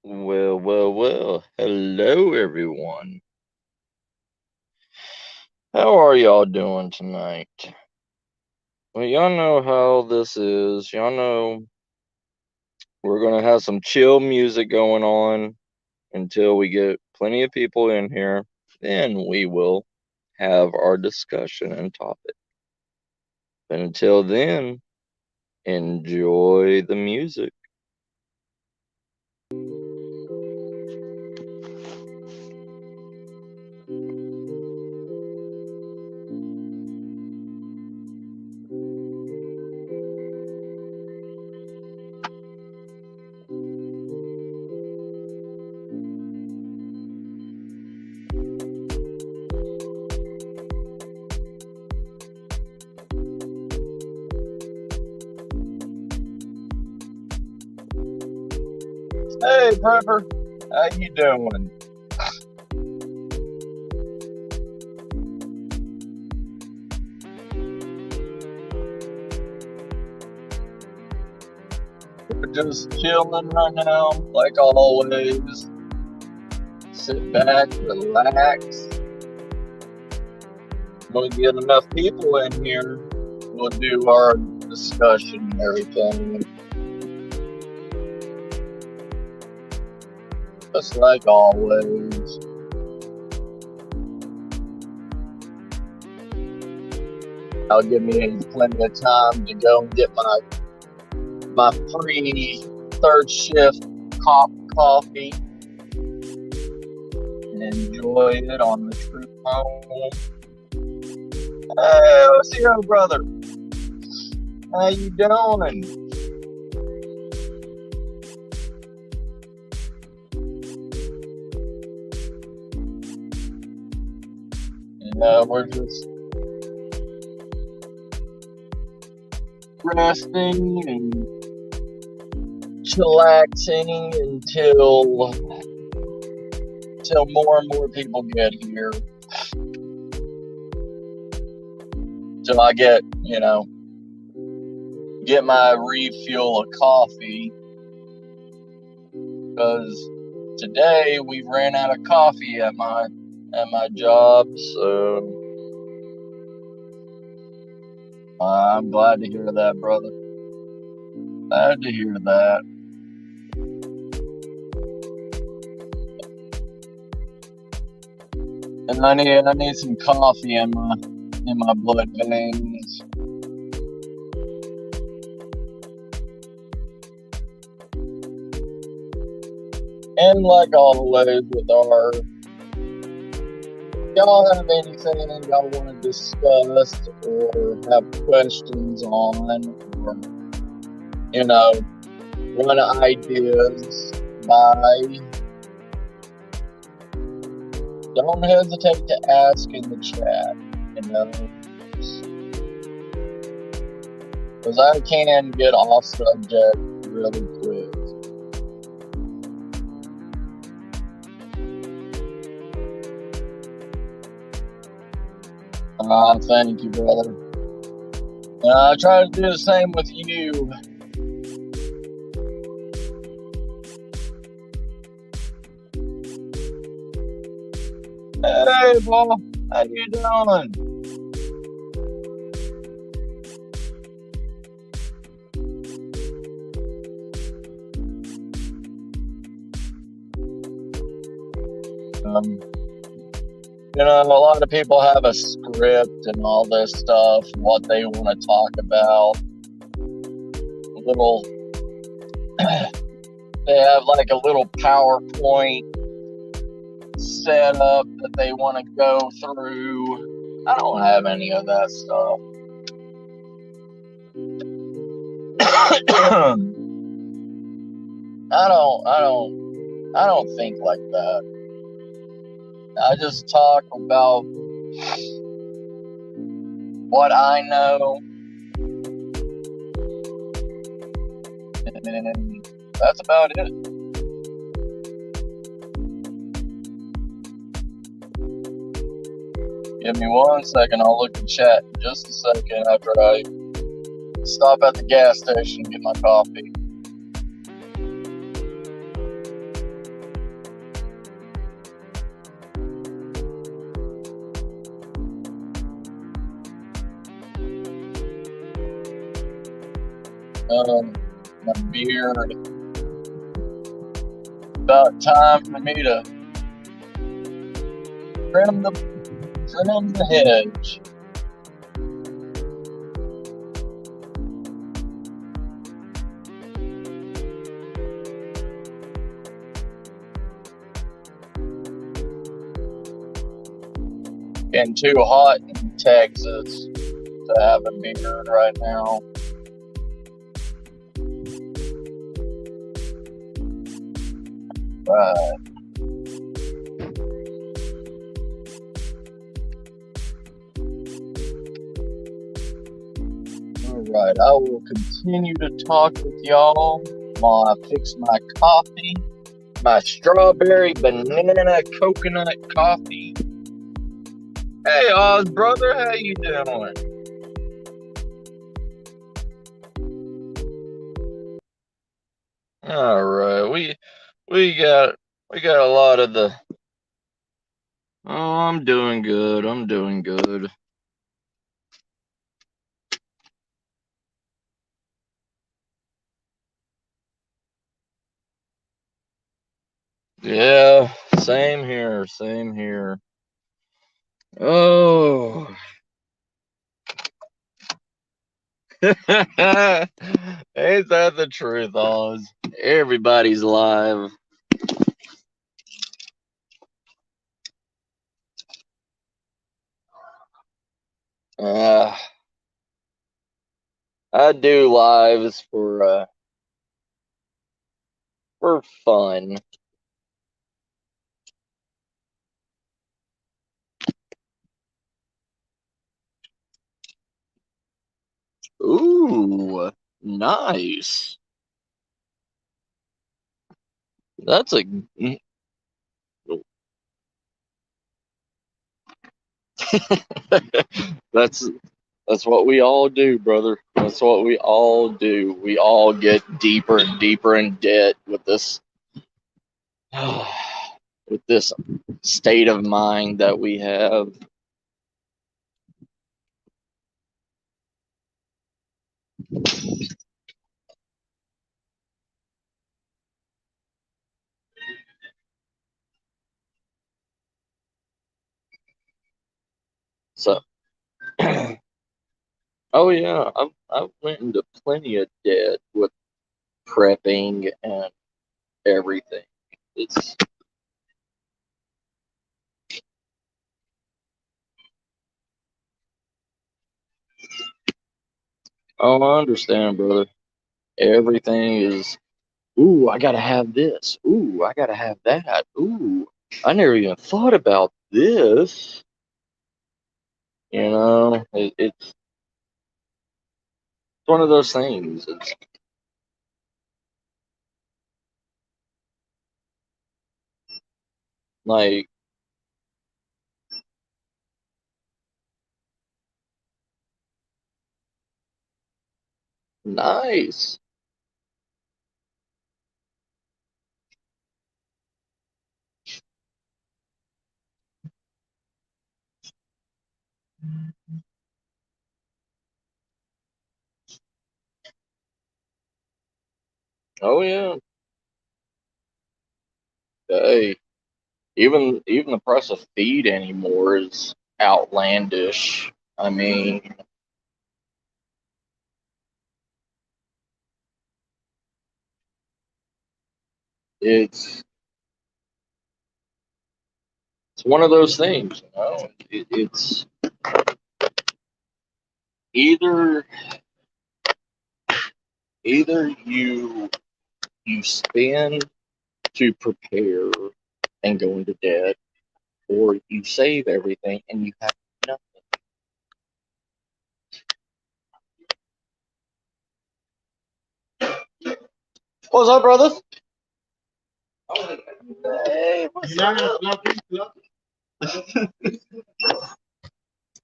Well. Hello, everyone. How are y'all doing tonight? Well, y'all know how this is. Y'all know we're going to have some chill music going on until we get plenty of people in here. Then we will have our discussion and topic. But until then, enjoy the music. Hey, Prepper. How you doing? We're just chilling right now, like always. Sit back, relax. When we get enough people in here, we'll do our discussion and everything. Just like always. That'll give me plenty of time to go and get my free third shift coffee and enjoy it on the trip home. Hey, what's your brother? How you doing? We're just resting and chillaxing until more and more people get here. Till I get my refuel of coffee. Because today we ran out of coffee at my job, so I'm glad to hear that, brother. Glad to hear that. And I need some coffee in my blood veins. And like always with y'all have anything y'all want to discuss or have questions on, or run ideas by, don't hesitate to ask in the chat, because I can get off subject really quick. Thank you, brother. I try to do the same with you. Hey, Paul. How you doing? A lot of people have a script and all this stuff, what they want to talk about. They have like a little PowerPoint setup that they want to go through. I don't have any of that stuff. I don't think like that. I just talk about what I know, and that's about it. Give me 1 second, I'll look at chat in just a second after I stop at the gas station and get my coffee. My beard. About time for me to trim the hedge. Getting too hot in Texas to have a beard right now. Right. Alright, I will continue to talk with y'all while I fix my coffee. My strawberry banana coconut coffee. Hey Oz brother, how you doing? Alright, we got a lot of the I'm doing good. I'm doing good. Yeah, same here, same here. Oh. Ain't that the truth, Oz? Everybody's live. I do lives for fun. Ooh, nice. That's a that's what we all do, brother. That's what we all do. We all get deeper and deeper in debt with this with this state of mind that we have. So oh yeah, I've went into plenty of debt with prepping and everything. It's oh, I understand, brother. Everything is ooh, I gotta have this. Ooh, I gotta have that. Ooh, I never even thought about this. You know, it's one of those things. It's like nice. Oh yeah. Hey, even the price of feed anymore is outlandish. I mean, it's it's one of those things. You know, it's either you spend to prepare and go into debt, or you save everything and you have nothing. What's up, brothers? Hey, what's up?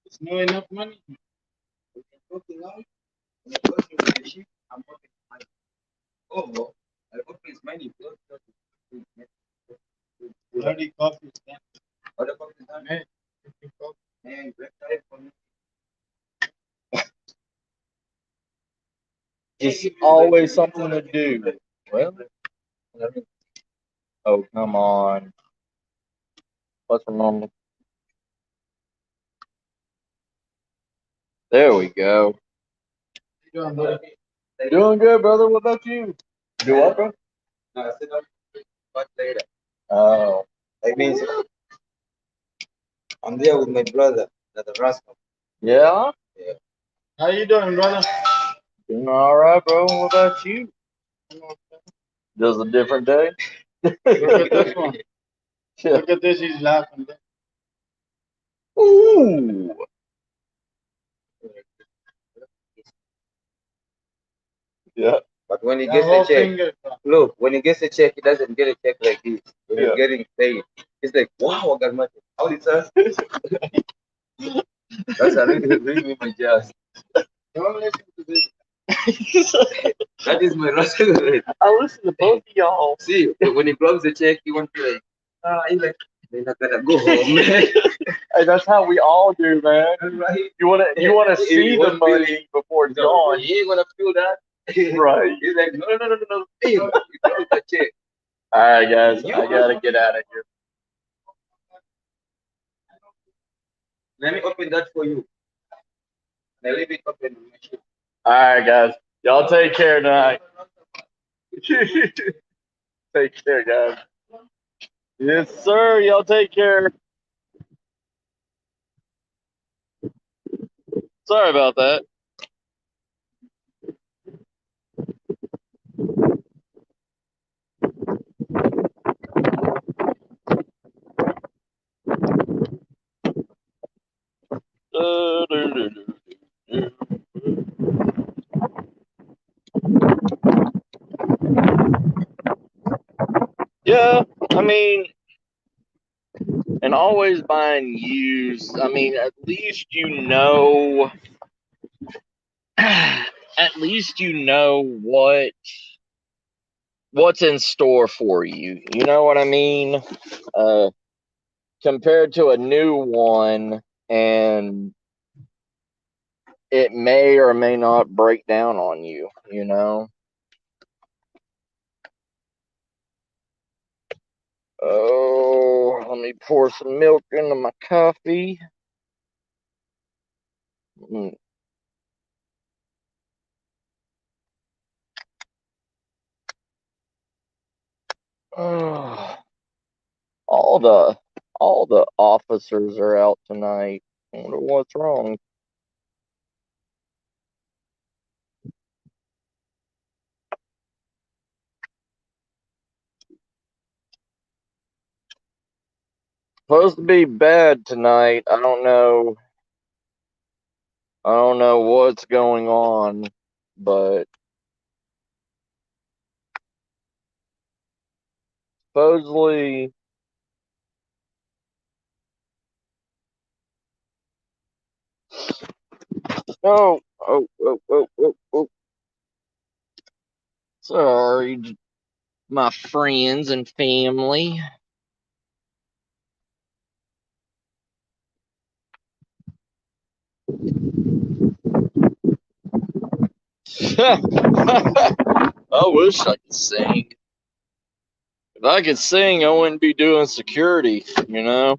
It's not enough money. Oh, I work with many. Bloody coffee. What about the time? Hey, Just always something to do. Well, oh, come on. What's wrong? There we go. Doing good, brother. What about you? Do what, bro? Oh, That means I'm there with my brother, the rascal. yeah? Yeah. How you doing, brother? Doing all right, bro. What about you? Just a different day? Look at this one. Yeah. Look at this. He's laughing. Ooh. Yeah. But when he That gets whole a check, finger. look, when he gets a check, he doesn't get a check like this. When Yeah. he's getting paid, he's like, wow, I got money. How did that? That's a really my jazz. Don't listen to this. That is my rascal. I listen to both of y'all. See, when he grabs the check, he wants to like, he's like, they're not gonna go home, man. Hey, that's how we all do, man. Right? You wanna He see the won't feel money before it's So, gone. he ain't gonna feel that. Right. He's like, no. Hey, you grab the check. All right, guys. I gotta get out of here. Let me open that for you. I leave it open on my ship. All right, guys. Y'all take care tonight. Take care, guys. Yes, sir. Y'all take care. Sorry about that. Yeah, I mean, and always buying used. I mean, at least you know. At least you know what's in store for you. You know what I mean? Uh, Compared to a new one, and it may or may not break down on you. You know. Oh, let me pour some milk into my coffee. Mm. Oh, all the officers are out tonight. I wonder what's wrong. Supposed to be bad tonight. I don't know. I don't know what's going on, but supposedly. Oh. Sorry, my friends and family. I wish I could sing. If I could sing, I wouldn't be doing security, you know?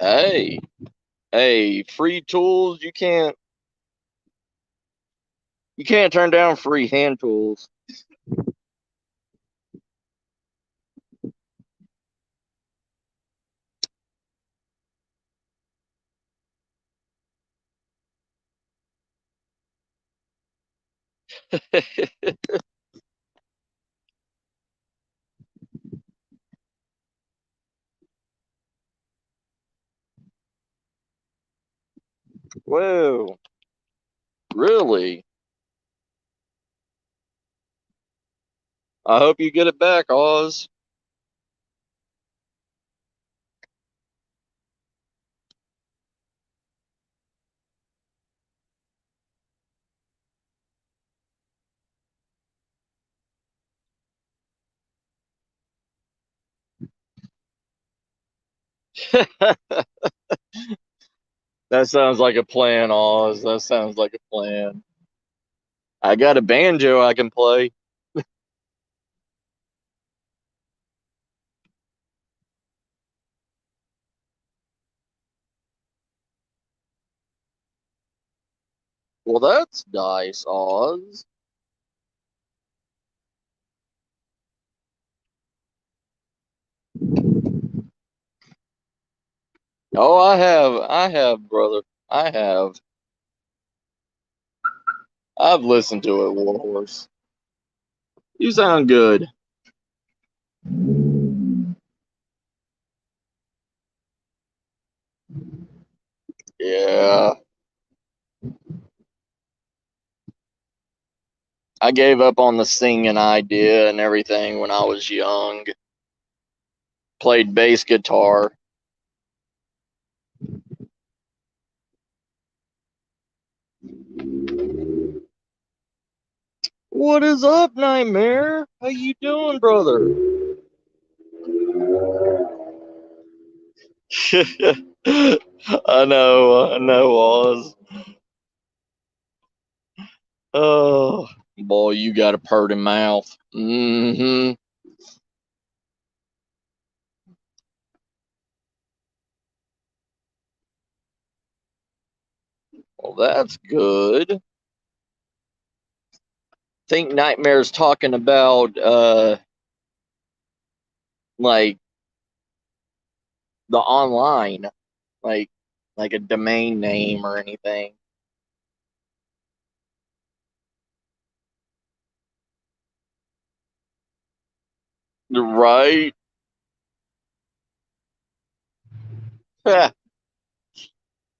Hey, free tools, you can't turn down free hand tools. Whoa, really? I hope you get it back, Oz. That sounds like a plan, Oz. That sounds like a plan. I got a banjo I can play. Well, that's nice, Oz. Oh, I have, brother. I have. I've listened to it, Warhorse. You sound good. Yeah. I gave up on the singing idea and everything when I was young. Played bass guitar. What is up, Nightmare? How you doing, brother? I know, Oz. Oh, boy, you got a purty mouth. Mm-hmm. Well, that's good. Think Nightmare's talking about like the online, like like a domain name or anything. Right?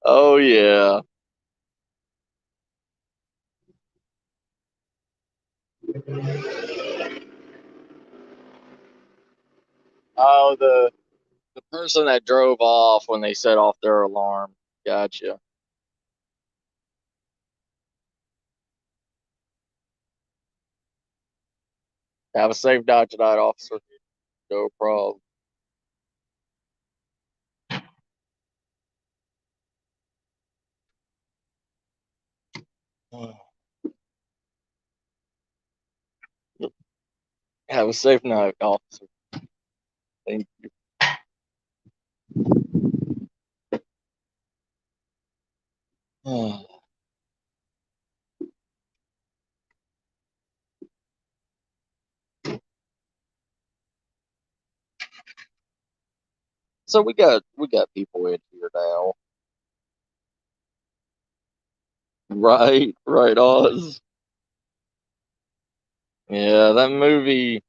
Oh yeah. Oh, the person that drove off when they set off their alarm. Gotcha. Have a safe night tonight, officer. No problem. Have a safe night, officer. Thank you. So we got people in here now. Right, Oz. Yeah, that movie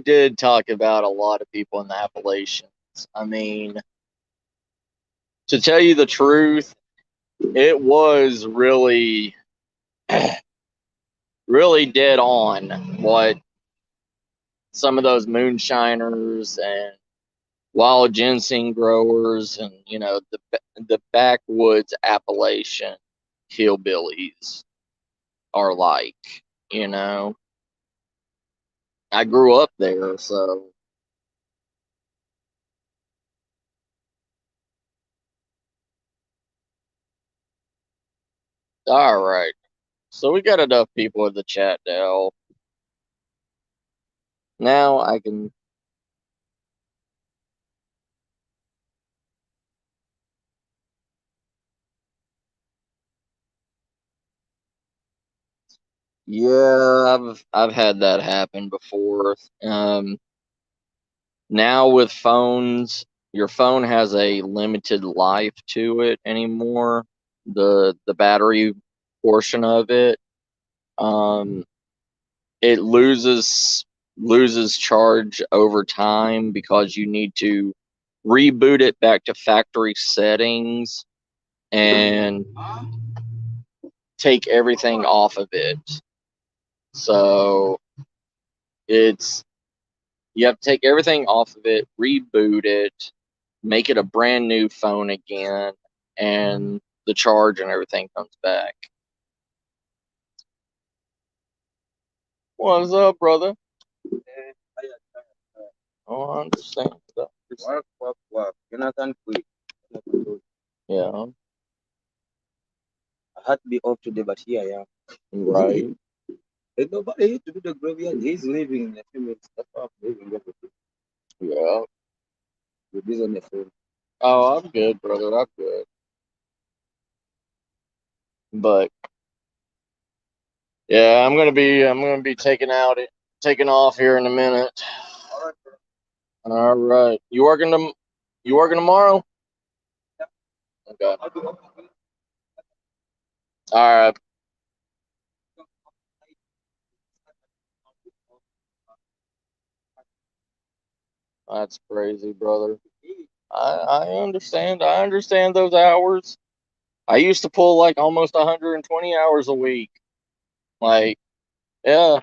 did talk about a lot of people in the Appalachians. I mean, to tell you the truth, it was really really dead on what some of those moonshiners and wild ginseng growers and the backwoods Appalachian hillbillies are like. You know, I grew up there, so all right. So we got enough people in the chat now. Now I can. Yeah, I've had that happen before. Now with phones, your phone has a limited life to it anymore. The battery portion of it, um, it loses charge over time because you need to reboot it back to factory settings and take everything off of it. So it's you have to take everything off of it, reboot it, make it a brand new phone again, and the charge and everything comes back. What's up, brother? Oh, I understand that. Work. Jonathan quit. Yeah, I had to be off today, but here I am. right. There's nobody here to do the graveyard. He's leaving in a few minutes. That's why I'm leaving everything. Yeah. We're busy on the phone. Oh, I'm good, brother. I'm good. But yeah, I'm gonna be taking off here in a minute. All right, bro. All right. You working tomorrow? Okay. I'll do All right. That's crazy, brother. I understand. I understand those hours. I used to pull like almost 120 hours a week. Like, yeah,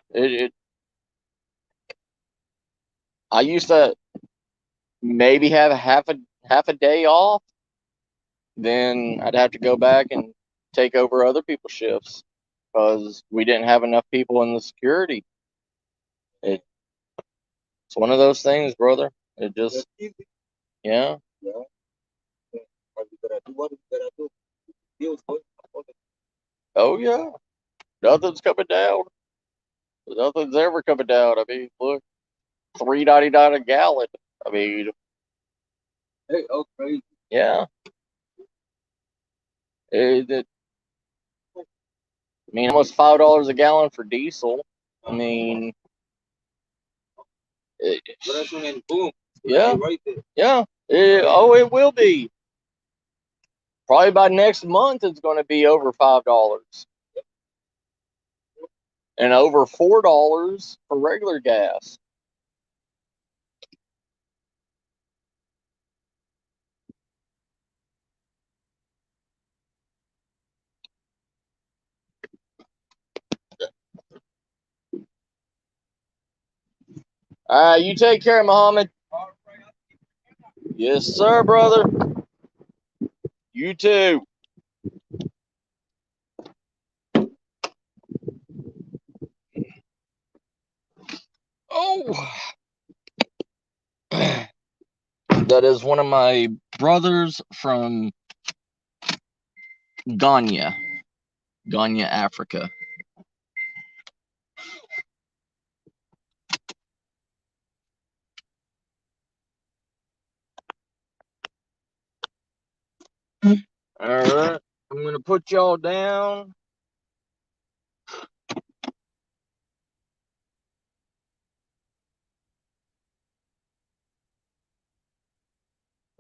I used to maybe have half a day off. Then I'd have to go back and take over other people's shifts because we didn't have enough people in the security. It's one of those things, brother. It just, yeah. Yeah. What you gotta do? What you gotta do? Bills going up. Oh yeah. Nothing's coming down. Nothing's ever coming down. I mean, look, $3.99 a gallon. I mean, Hey, oh crazy. yeah. It, I mean, almost $5 a gallon for diesel. I mean, it, Very soon and boom. yeah, Right there. yeah. It will be. Probably by next month, it's going to be over $5 and over $4 for regular gas. You take care, Muhammad. Yes, sir, brother. You too. Oh, that is one of my brothers from Ghana, Africa. All right, I'm gonna put y'all down.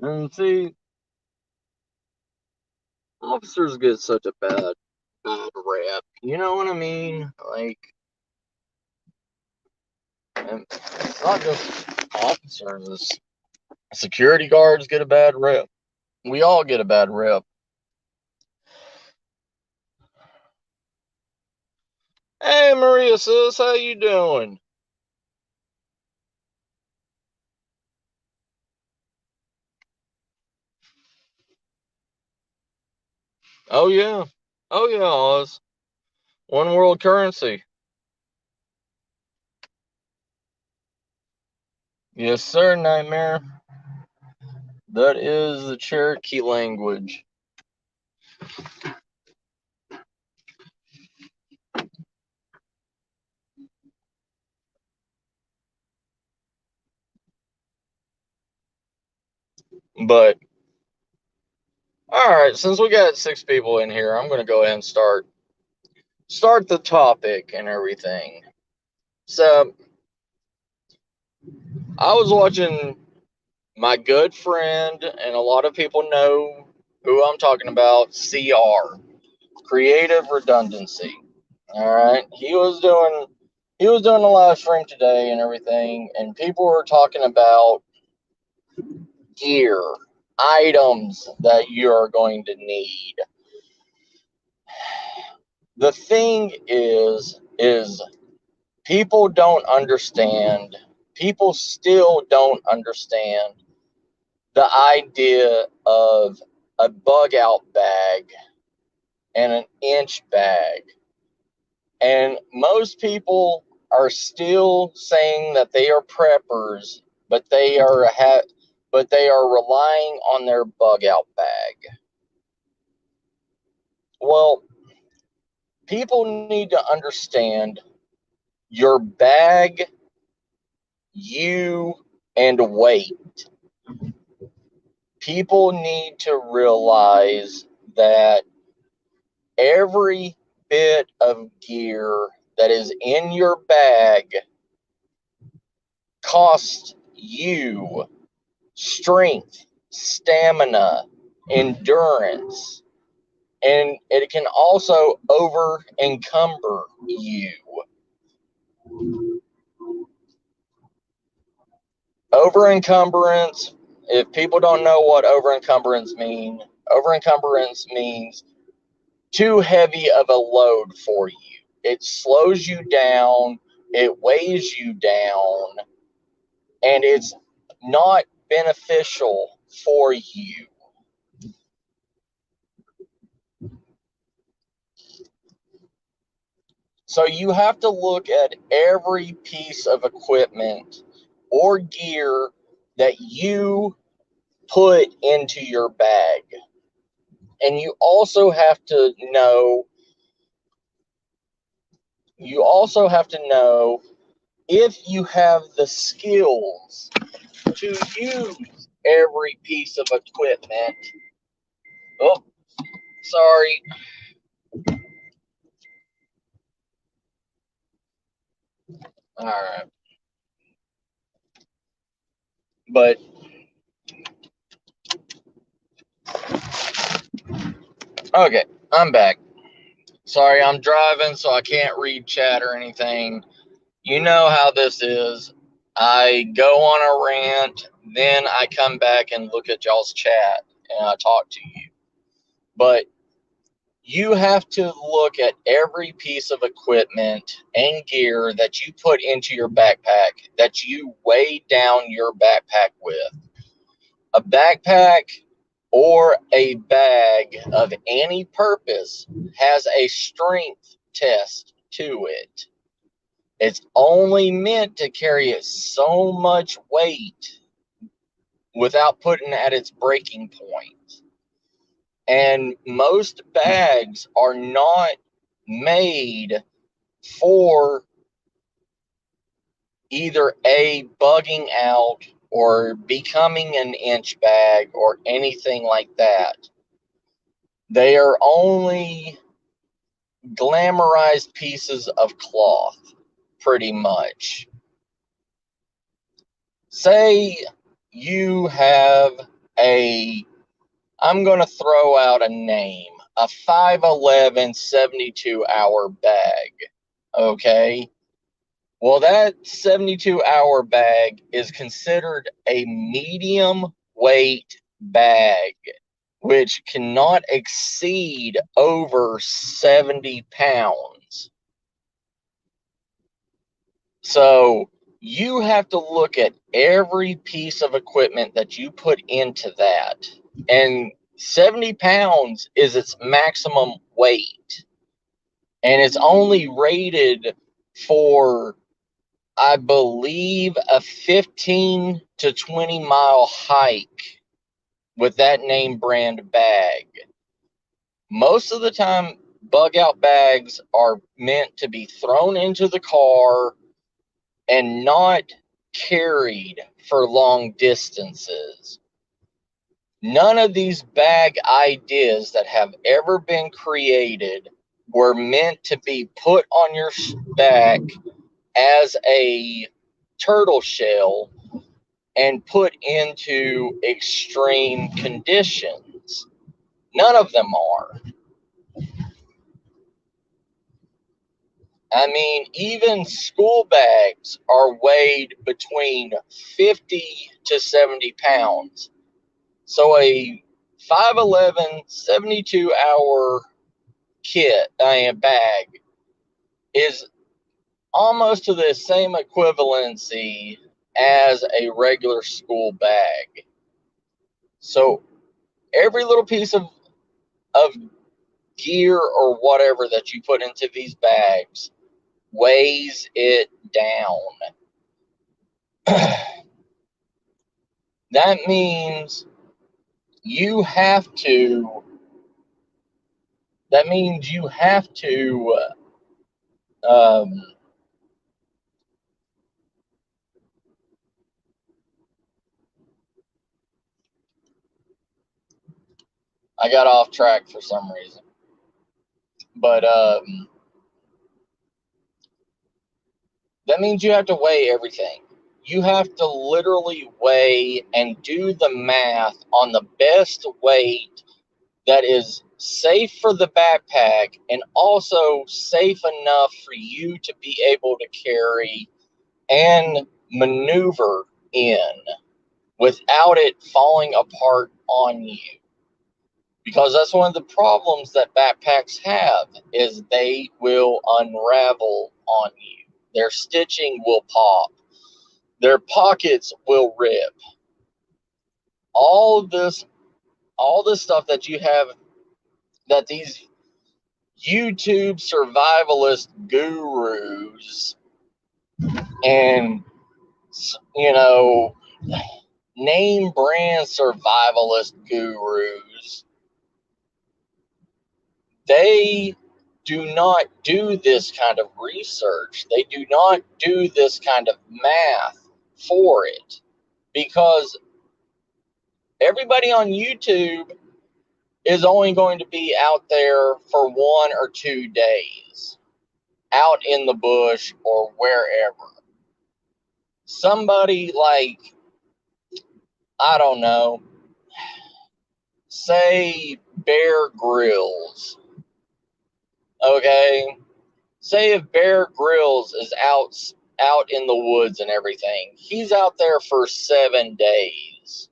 And see, officers get such a bad rap. You know what I mean? Like, and it's not just officers. It's security guards get a bad rep. We all get a bad rep. Hey, Maria, sis, how you doing? Oh yeah, oh yeah, Oz. One world currency. Yes, sir, Nightmare. That is the Cherokee language. But all right, since we got 6 people in here, I'm gonna go ahead and start the topic and everything. So I was watching my good friend, and a lot of people know who I'm talking about, CR, Creative Redundancy. All right, he was doing a live stream today and everything, and people were talking about gear, items that you are going to need. The thing is people don't understand. People still don't understand the idea of a bug out bag and an inch bag. And most people are still saying that they are preppers, but but they are relying on their bug out bag. Well, people need to understand your bag, you, and weight. People need to realize that every bit of gear that is in your bag costs you strength, stamina, endurance, and it can also over encumber you. Over encumbrance, if people don't know what over encumbrance means too heavy of a load for you. It slows you down, it weighs you down, and it's not beneficial for you. So you have to look at every piece of equipment or gear that you put into your bag. And you also have to know if you have the skills to use every piece of equipment. Oh, sorry. All right. But okay, I'm back. Sorry, I'm driving, so I can't read chat or anything. You know how this is. I go on a rant, then I come back and look at y'all's chat and I talk to you. But you have to look at every piece of equipment and gear that you put into your backpack, that you weigh down your backpack with. A backpack or a bag of any purpose has a strength test to it. It's only meant to carry so much weight without putting at its breaking point. And most bags are not made for either a bugging out or becoming an inch bag or anything like that. They are only glamorized pieces of cloth, pretty much. Say you have I'm going to throw out a name, a 511 72-hour bag, okay? Well, that 72-hour bag is considered a medium weight bag, which cannot exceed over 70 pounds. So you have to look at every piece of equipment that you put into that. And 70 pounds is its maximum weight. And it's only rated for, I believe, a 15 to 20 mile hike with that name brand bag. Most of the time, bug out bags are meant to be thrown into the car and not carried for long distances. None of these bag ideas that have ever been created were meant to be put on your back as a turtle shell and put into extreme conditions. None of them are. I mean, even school bags are weighed between 50 to 70 pounds. So a 511 72-hour bag is almost to the same equivalency as a regular school bag. So every little piece of gear or whatever that you put into these bags weighs it down. that means you have to. That means you have to. I got off track for some reason, but that means you have to weigh everything. You have to literally weigh and do the math on the best weight that is safe for the backpack and also safe enough for you to be able to carry and maneuver in without it falling apart on you. Because that's one of the problems that backpacks have, is they will unravel on you. Their stitching will pop. Their pockets will rip. All this stuff that you have, that these YouTube survivalist gurus and, you know, name brand survivalist gurus, they do not do this kind of research. They do not do this kind of math for it, because everybody on YouTube is only going to be out there for 1 or 2 days, out in the bush or wherever. Somebody like, I don't know, say Bear Grylls, okay? Say if Bear Grylls is out in the woods and everything, he's out there for 7 days.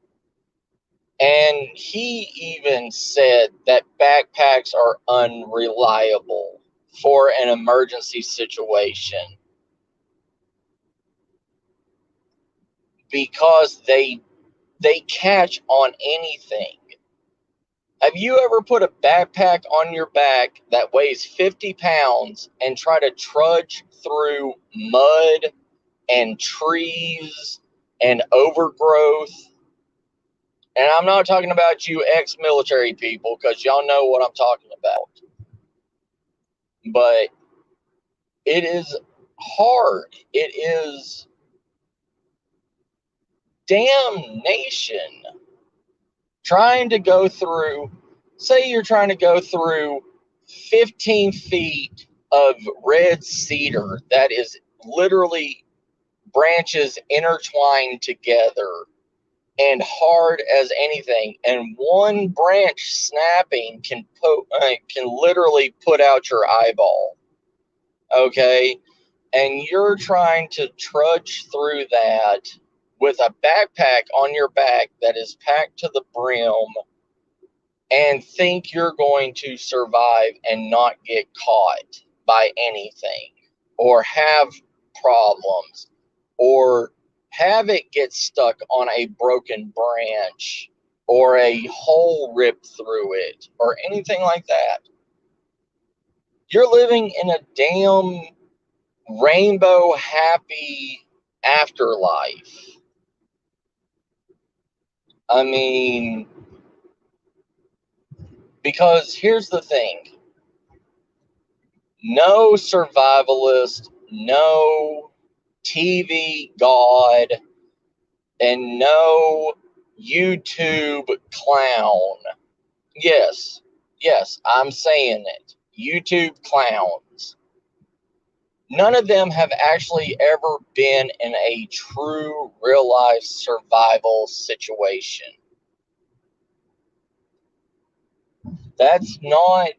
And he even said that backpacks are unreliable for an emergency situation, because they catch on anything. Have you ever put a backpack on your back that weighs 50 pounds and try to trudge through mud and trees and overgrowth? And I'm not talking about you ex-military people, because y'all know what I'm talking about. But it is hard. It is damnation. Trying to go through, say you're trying to go through 15 feet of red cedar that is literally branches intertwined together and hard as anything, and one branch snapping can literally put out your eyeball, okay? And you're trying to trudge through that with a backpack on your back that is packed to the brim, and think you're going to survive and not get caught by anything, or have problems, or have it get stuck on a broken branch, or a hole ripped through it, or anything like that. You're living in a damn rainbow happy afterlife. I mean, because here's the thing. No survivalist, no TV god, and no YouTube clown. Yes, I'm saying it. YouTube clowns. None of them have actually ever been in a true real life survival situation. That's not,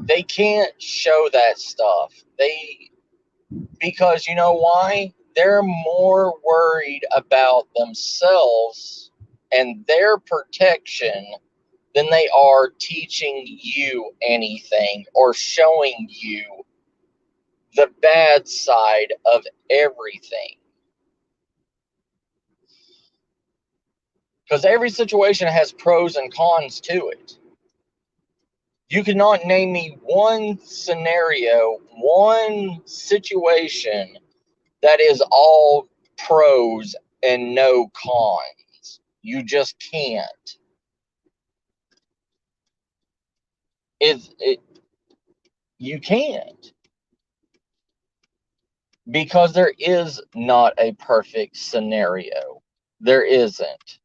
they can't show that stuff. Because you know why? They're more worried about themselves and their protection than they are teaching you anything or showing you the bad side of everything. Because every situation has pros and cons to it. You cannot name me one scenario, one situation that is all pros and no cons. You just can't. You can't. Because there is not a perfect scenario. There isn't.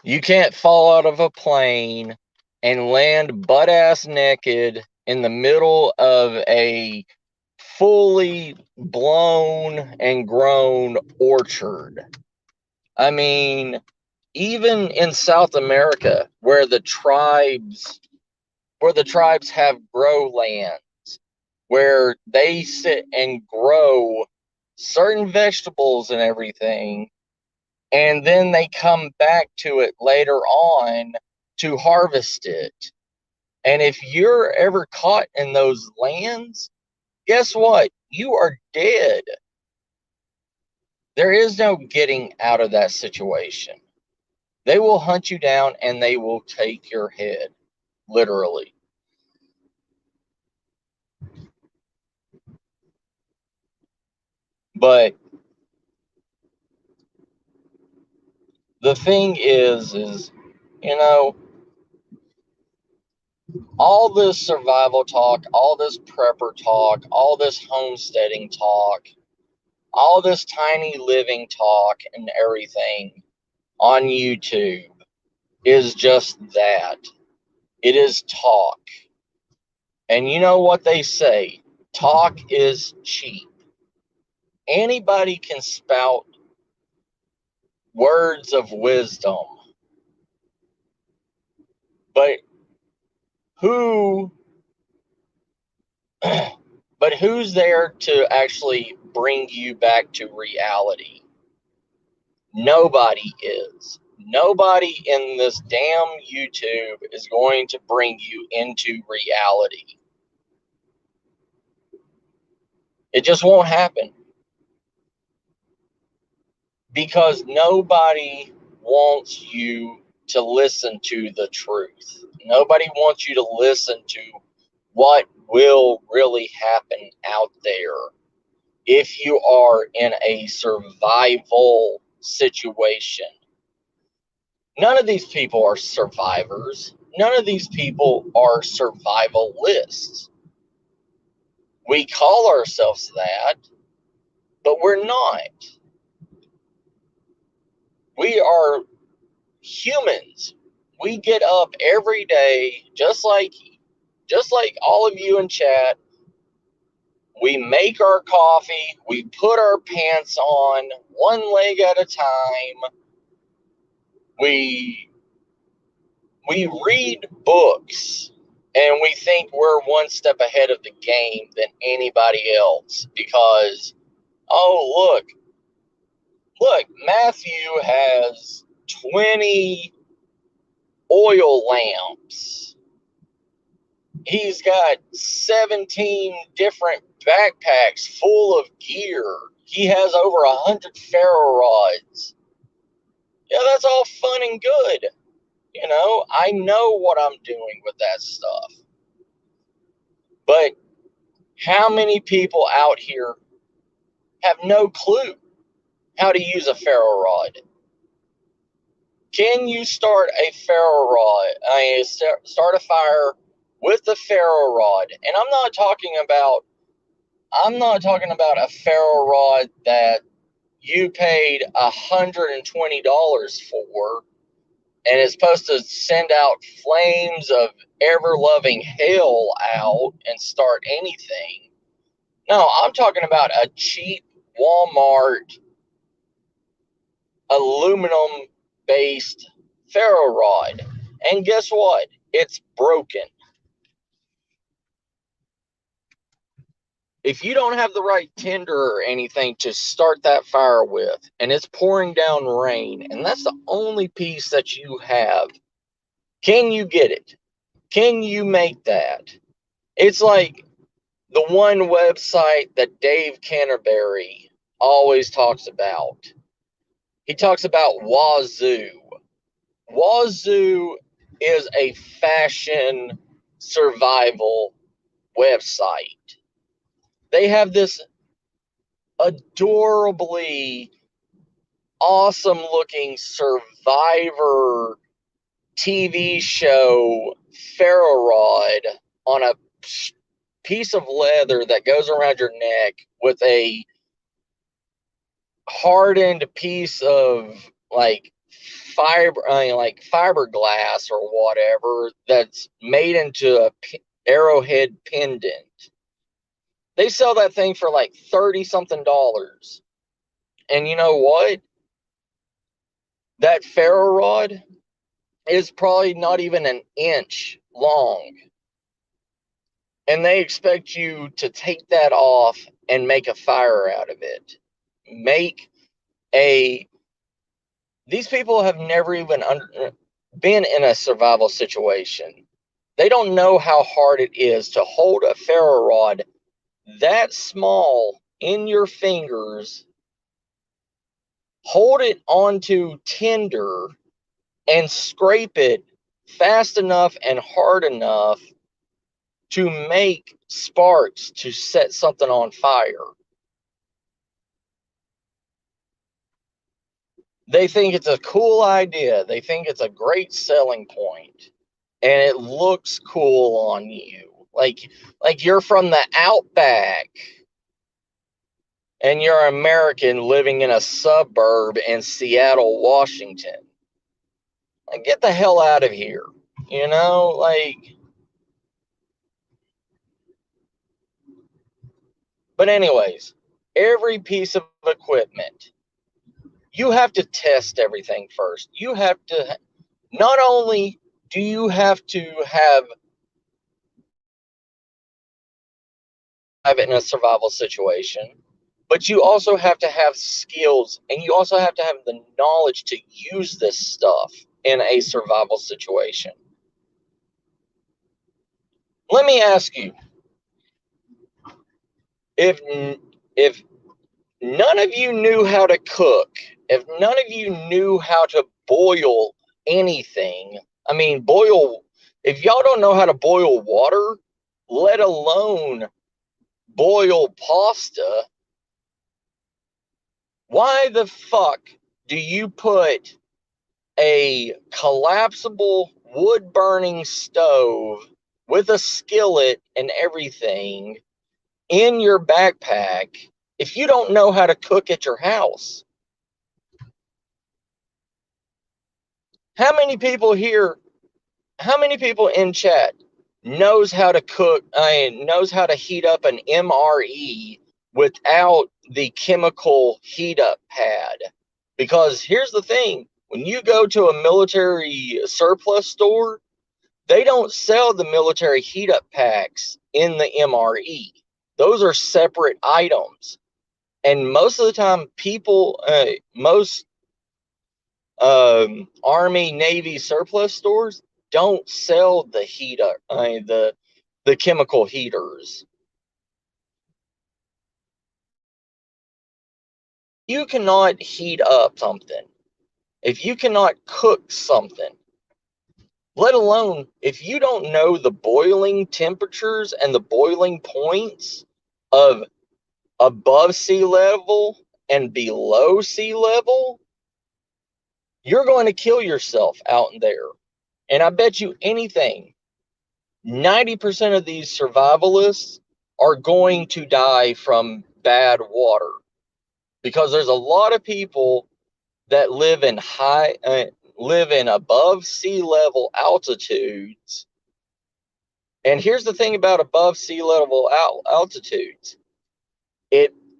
You can't fall out of a plane and land butt ass naked in the middle of a fully blown and grown orchard. I mean, even in South America, where the tribes have grow lands, where they sit and grow certain vegetables and everything, and then they come back to it later on to harvest it. And if you're ever caught in those lands, guess what? You are dead. There is no getting out of that situation. They will hunt you down and they will take your head, literally. But the thing is, you know, all this survival talk, all this prepper talk, all this homesteading talk, all this tiny living talk and everything on YouTube is just that. It is talk. And you know what they say? Talk is cheap. Anybody can spout words of wisdom. But who's there to actually bring you back to reality? Nobody is. Nobody in this damn YouTube is going to bring you into reality. It just won't happen. Because nobody wants you to listen to the truth. Nobody wants you to listen to what will really happen out there if you are in a survival situation. None of these people are survivors. None of these people are survivalists. We call ourselves that, but we're not. We are humans. We get up every day, just like all of you in chat. We make our coffee, we put our pants on one leg at a time. We read books and we think we're one step ahead of the game than anybody else because, oh, look, Matthew has 20 oil lamps. He's got 17 different backpacks full of gear. He has over 100 ferro rods. Yeah, that's all fun and good. You know, I know what I'm doing with that stuff. But how many people out here have no clue how to use a ferro rod? Can you start a ferro rod? Start a fire with the ferro rod? And I'm not talking about a ferro rod that you paid $120 for and is supposed to send out flames of ever-loving hell out and start anything. No, I'm talking about a cheap Walmart aluminum-based ferro rod. And guess what? It's broken. If you don't have the right tinder or anything to start that fire with, and it's pouring down rain, and that's the only piece that you have, can you get it? Can you make that? It's like the one website that Dave Canterbury always talks about. He talks about Wazoo. Wazoo is a fashion survival website. They have this adorably awesome looking Survivor TV show ferro rod on a piece of leather that goes around your neck with a hardened piece of like fiberglass or whatever that's made into a arrowhead pendant. They sell that thing for like $30 something. And you know what? That ferro rod is probably not even an inch long. And they expect you to take that off and make a fire out of it. These people have never even been in a survival situation. They don't know how hard it is to hold a ferro rod that small in your fingers, hold it onto tinder, and scrape it fast enough and hard enough to make sparks to set something on fire. They think it's a cool idea. They think it's a great selling point, and it looks cool on you. Like you're from the outback and you're American living in a suburb in Seattle, Washington. Like, get the hell out of here. You know, like. But anyways, every piece of equipment, you have to test everything first. You have to, not only do you have to have it in a survival situation, but you also have to have skills, and you also have to have the knowledge to use this stuff in a survival situation. Let me ask you, if none of you knew how to cook, if none of you knew how to boil anything, I mean, if y'all don't know how to boil water, let alone boil pasta, why the fuck do you put a collapsible wood-burning stove with a skillet and everything in your backpack if you don't know how to cook at your house? How many people in chat knows how to cook, knows how to heat up an MRE without the chemical heat up pad? Because here's the thing, when you go to a military surplus store, they don't sell the military heat up packs in the MRE. Those are separate items. And most of the time, most Army, Navy surplus stores don't sell the the chemical heaters. You cannot heat up something. If you cannot cook something, let alone if you don't know the boiling temperatures and the boiling points of above sea level and below sea level, you're going to kill yourself out there. And I bet you anything, 90% of these survivalists are going to die from bad water, because there's a lot of people that live in above sea level altitudes. And here's the thing about above sea level altitudes.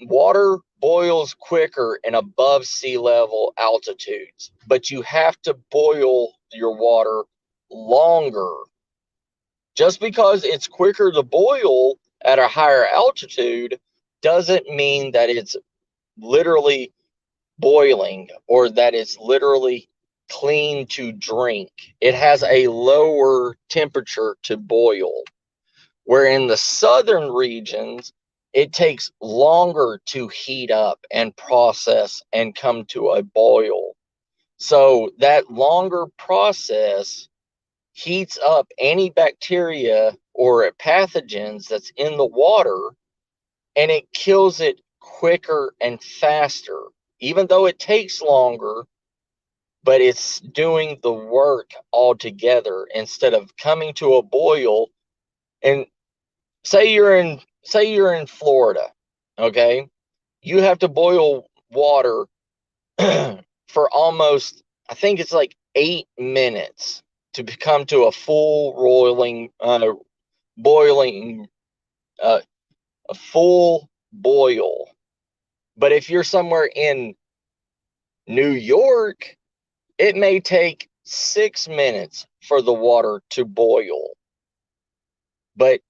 Water boils quicker in above sea level altitudes, but you have to boil your water longer. Just because it's quicker to boil at a higher altitude doesn't mean that it's literally boiling or that it's literally clean to drink. It has a lower temperature to boil, where in the southern regions, it takes longer to heat up and process and come to a boil. So that longer process heats up any bacteria or pathogens that's in the water, and it kills it quicker and faster, even though it takes longer, but it's doing the work altogether instead of coming to a boil. And say you're in Florida, okay? You have to boil water for almost, I think it's like 8 minutes to come to a full boiling, a full boil. But if you're somewhere in New York, it may take 6 minutes for the water to boil. But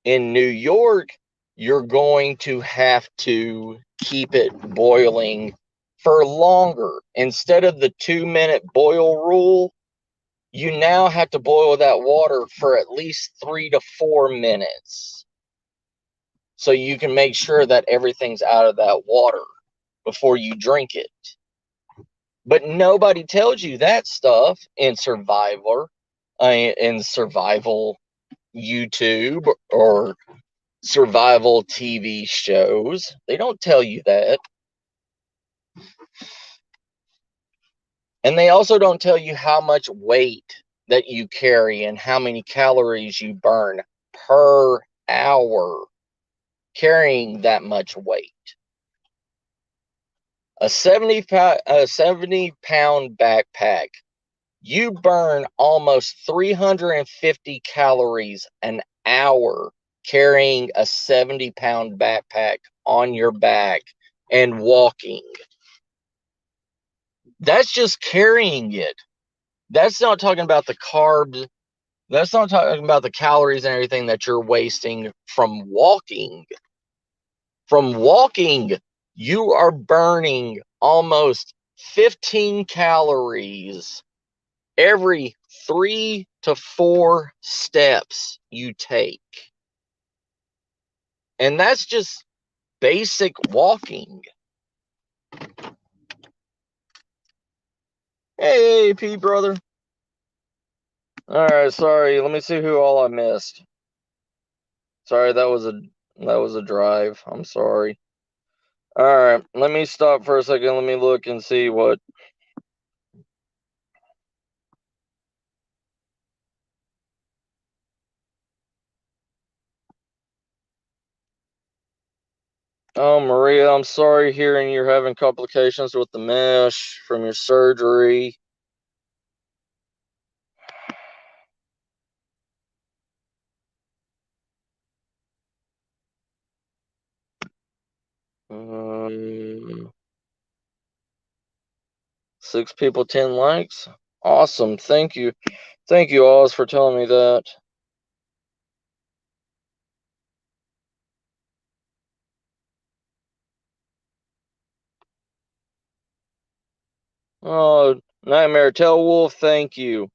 in New York, you're going to have to keep it boiling for longer. Instead of the 2-minute boil rule, you now have to boil that water for at least 3 to 4 minutes. So you can make sure that everything's out of that water before you drink it. But nobody tells you that stuff in survival YouTube or survival TV shows. They don't tell you that. And they also don't tell you how much weight that you carry and how many calories you burn per hour carrying that much weight. A 70-pound backpack, you burn almost 350 calories an hour carrying a 70-pound backpack on your back and walking. That's just carrying it. That's not talking about the carbs. That's not talking about the calories and everything that you're wasting from walking. From walking, you are burning almost 15 calories every 3 to 4 steps you take. And that's just basic walking. Hey, P brother. All right, sorry. Let me see who all I missed. Sorry, that was a drive. I'm sorry. All right, let me stop for a second. Let me look and see what. Oh, Maria, I'm sorry hearing you're having complications with the mesh from your surgery. Um, 6 people, 10 likes. Awesome. Thank you. Thank you, Oz, for telling me that. Oh, Nightmare Tell Wolf, thank you.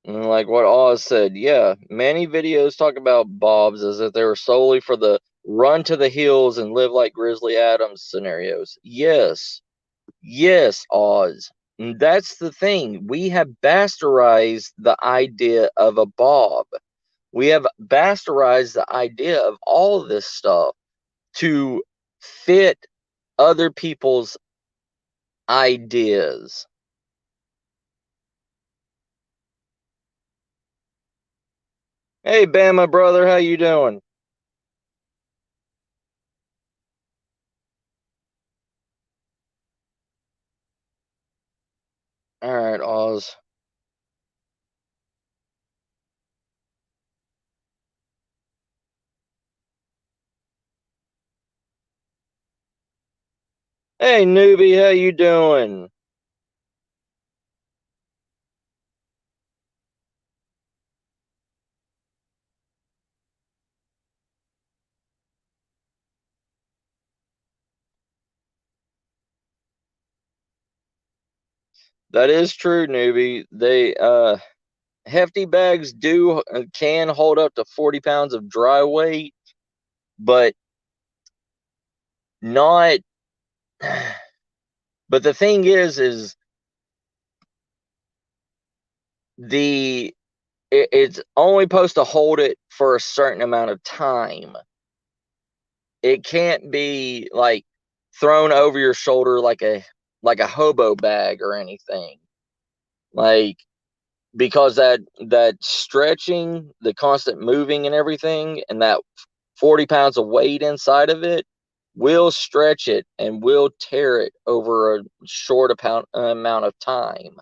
And like what Oz said, yeah, many videos talk about Bobs as if they were solely for the run to the hills and live like Grizzly Adams scenarios. Yes. Yes, Oz. And that's the thing. We have bastardized the idea of a Bob. We have bastardized the idea of all of this stuff to fit other people's ideas. Hey, Bama brother, how you doing? All right, Oz. Hey, newbie, how you doing? That is true, newbie. They hefty bags can hold up to 40 pounds of dry weight, but not But the thing is it's only supposed to hold it for a certain amount of time. It can't be like thrown over your shoulder like a hobo bag or anything. Like, because that stretching, the constant moving and everything, and that 40 pounds of weight inside of it will stretch it and will tear it over a short amount of time.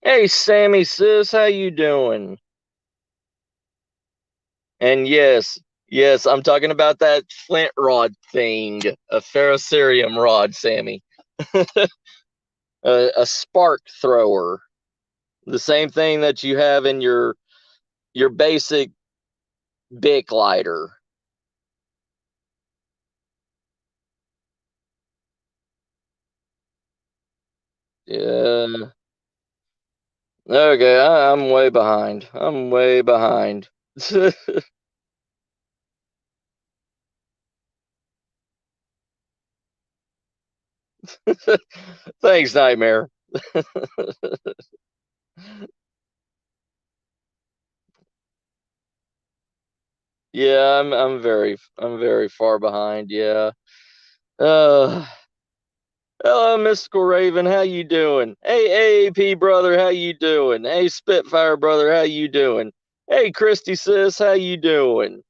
Hey, Sammy sis, how you doing? And yes, I'm talking about that flint rod thing, a ferrocerium rod, Sammy. A spark thrower, the same thing that you have in your basic Bic lighter. Yeah. Okay, I'm way behind. I'm way behind. Thanks, Nightmare. Yeah, I'm very far behind. Yeah. Uh, Hello, Mystical Raven. How you doing? Hey, AAP brother. How you doing? Hey, Spitfire brother. How you doing? Hey, Christy sis. How you doing?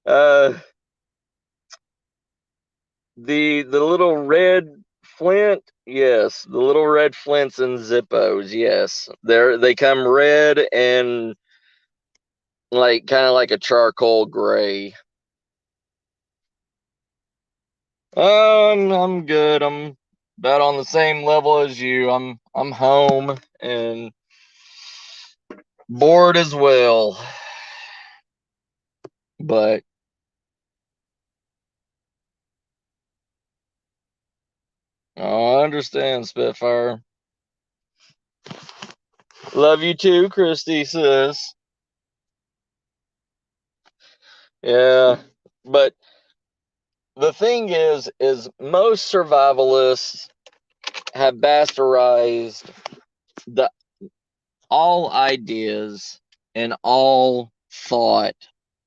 uh, the little red flint. Yes, the little red flints and Zippos. Yes, they come red and like kind of like a charcoal gray. I'm good. I'm about on the same level as you. I'm home and bored as well. But oh, I understand, Spitfire. Love you too, Christy sis. Yeah, but the thing is most survivalists have bastardized the all ideas and all thought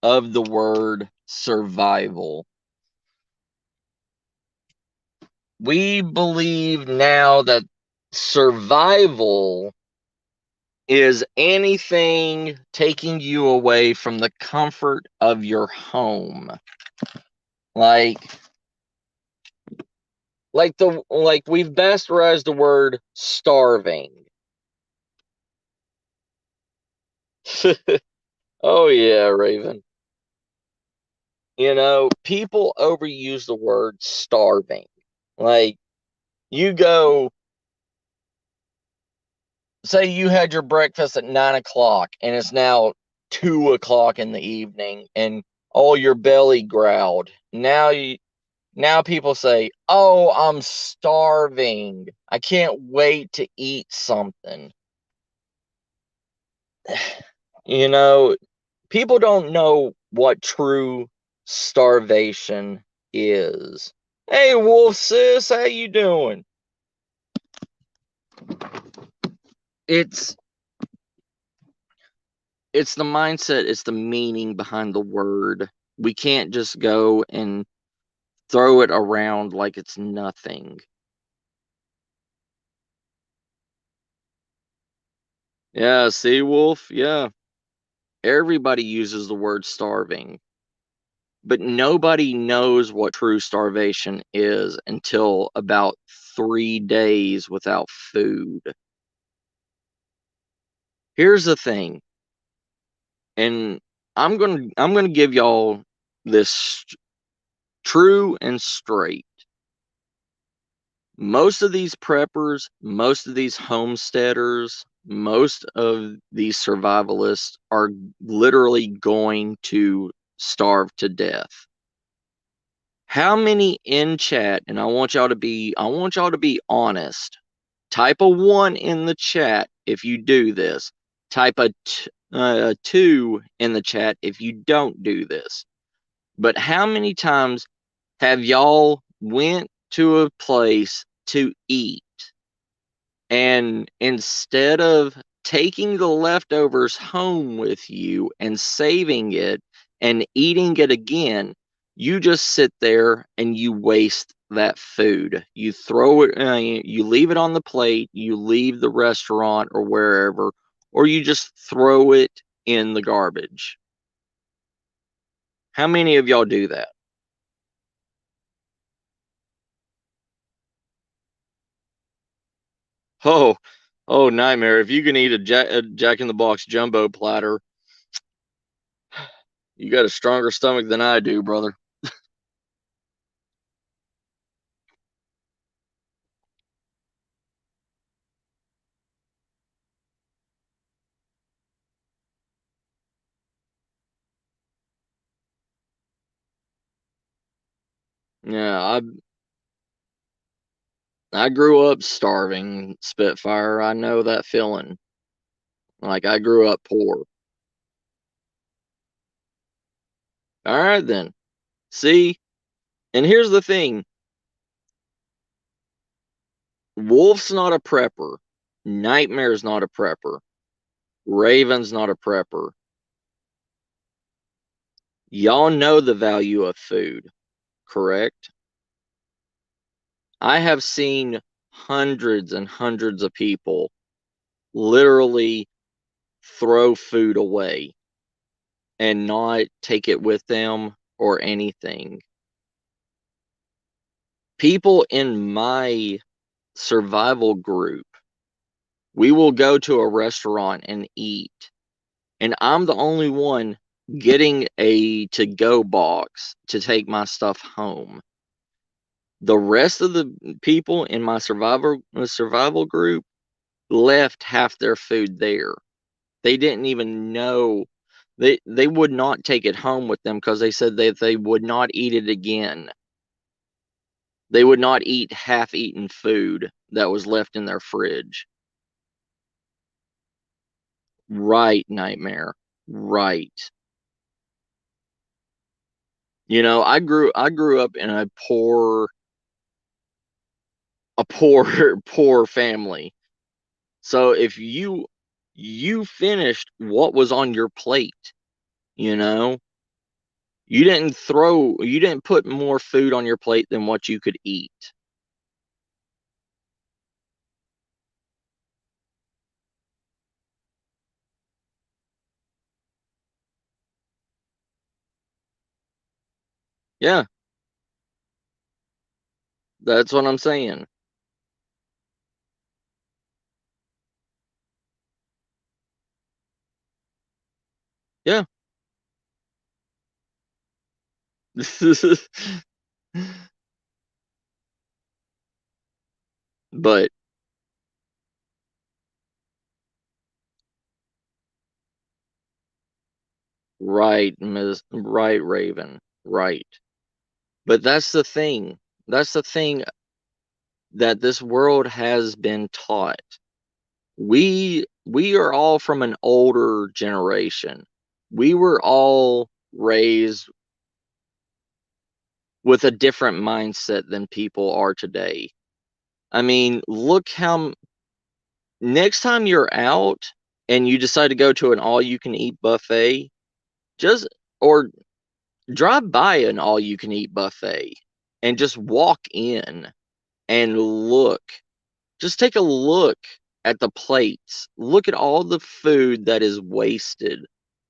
of the word survival. We believe now that survival is anything taking you away from the comfort of your home. Like we've bastardized the word starving. Oh yeah, Raven. You know, people overuse the word starving. Like, you go, say you had your breakfast at 9 o'clock and it's now 2 o'clock in the evening and oh, your belly growled. Now people say, oh, I'm starving. I can't wait to eat something. You know, people don't know what true starvation is. Hey, Wolf sis, how you doing? It's the mindset, it's the meaning behind the word. We can't just go and throw it around like it's nothing. Yeah, see, Wolf? Yeah. Everybody uses the word starving, but nobody knows what true starvation is until about 3 days without food. Here's the thing, and I'm gonna give y'all this true and straight. Most of these preppers, most of these homesteaders, most of these survivalists are literally going to starve to death. How many in chat, and I want y'all to be honest. Type a 1 in the chat if you do this. Type a 2 in the chat if you don't do this. But how many times have y'all went to a place to eat, and instead of taking the leftovers home with you and saving it and eating it again, you just sit there and you waste that food? You throw it, you leave it on the plate, you leave the restaurant or wherever, or you just throw it in the garbage. How many of y'all do that? Oh, Nightmare, if you can eat a Jack in the Box jumbo platter, you got a stronger stomach than I do, brother. Yeah, I grew up starving, Spitfire. I know that feeling. Like, I grew up poor. All right, then. See? And here's the thing. Wolf's not a prepper. Nightmare's not a prepper. Raven's not a prepper. Y'all know the value of food, correct? I have seen hundreds and hundreds of people literally throw food away and not take it with them or anything. People in my survival group, we will go to a restaurant and eat, and I'm the only one getting a to-go box to take my stuff home. The rest of the people in my survival group left half their food there. They didn't even know. They would not take it home with them because they said that they would not eat it again. They would not eat half-eaten food that was left in their fridge. Right, Nightmare. Right. You know, I grew up in a poor poor family. So if you finished what was on your plate, you know, you didn't put more food on your plate than what you could eat. Yeah, that's what I'm saying. Yeah. But right, Raven. Right. But that's the thing. That's the thing that this world has been taught. We are all from an older generation. We were all raised with a different mindset than people are today. I mean, look how next time you're out and you decide to go to an all you can eat buffet, just or drive by an all you can eat buffet and just walk in and look. Just take a look at the plates. Look at all the food that is wasted.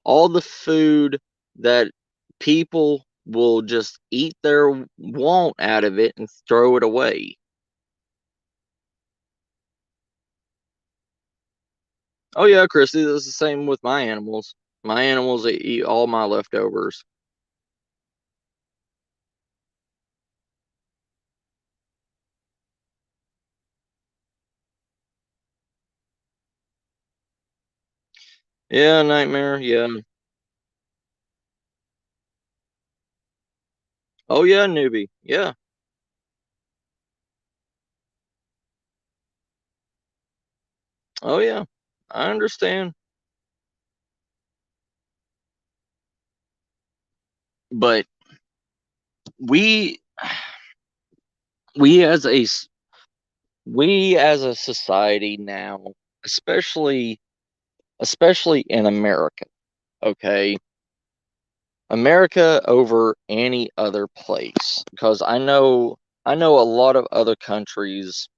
All the food that people will just eat their want out of it and throw it away. Oh yeah, Christy, that's the same with my animals. My animals, they eat all my leftovers. Yeah, Nightmare, yeah. Oh yeah, newbie. Yeah. Oh yeah. I understand. But we we as a we as a society now, especially in America, okay? America over any other place, because I know a lot of other countries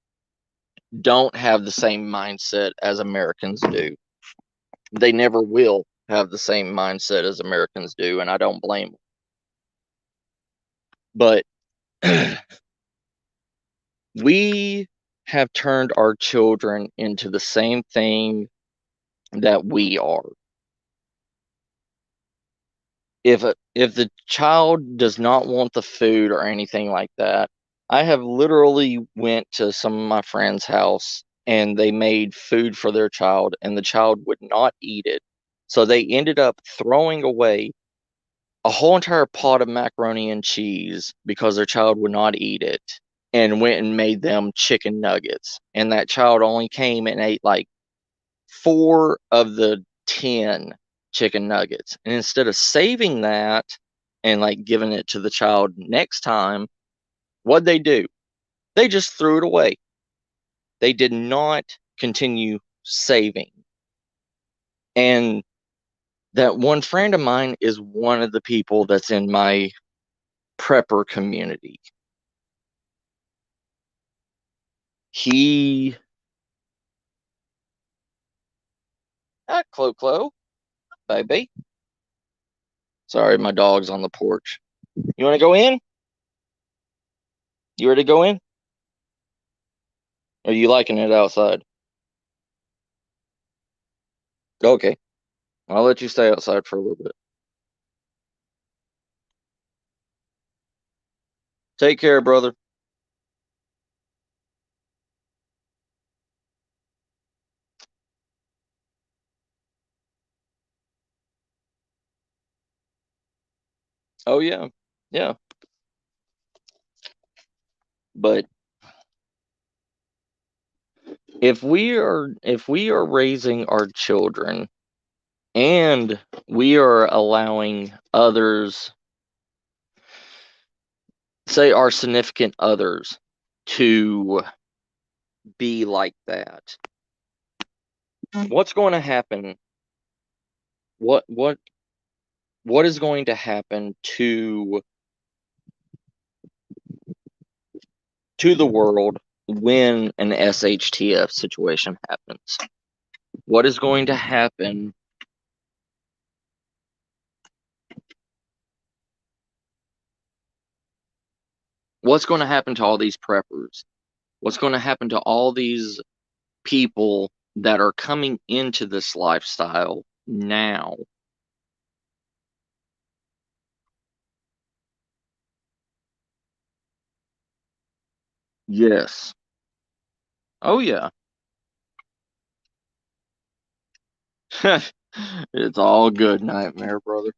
don't have the same mindset as Americans do. They never will have the same mindset as Americans do, and I don't blame them. But we have turned our children into the same thing that we are. If the child does not want the food or anything like that, I have literally went to some of my friends' house and they made food for their child and the child would not eat it. So they ended up throwing away a whole entire pot of macaroni and cheese because their child would not eat it and went and made them chicken nuggets. And that child only came and ate like 4 of the 10 chicken nuggets. And instead of saving that and like giving it to the child next time, what'd they do? They just threw it away. They did not continue saving. And that one friend of mine is one of the people that's in my prepper community. He Clo, baby. Sorry, my dog's on the porch. You want to go in? You ready to go in? Or are you liking it outside? Okay, I'll let you stay outside for a little bit. Take care, brother. Oh yeah, yeah. But if we are raising our children and we are allowing others, say our significant others, to be like that, what's going to happen? What is going to happen to the world when an SHTF situation happens? What is going to happen? What's going to happen to all these preppers? What's going to happen to all these people that are coming into this lifestyle now? Yes. Oh yeah. It's all good, Nightmare brother.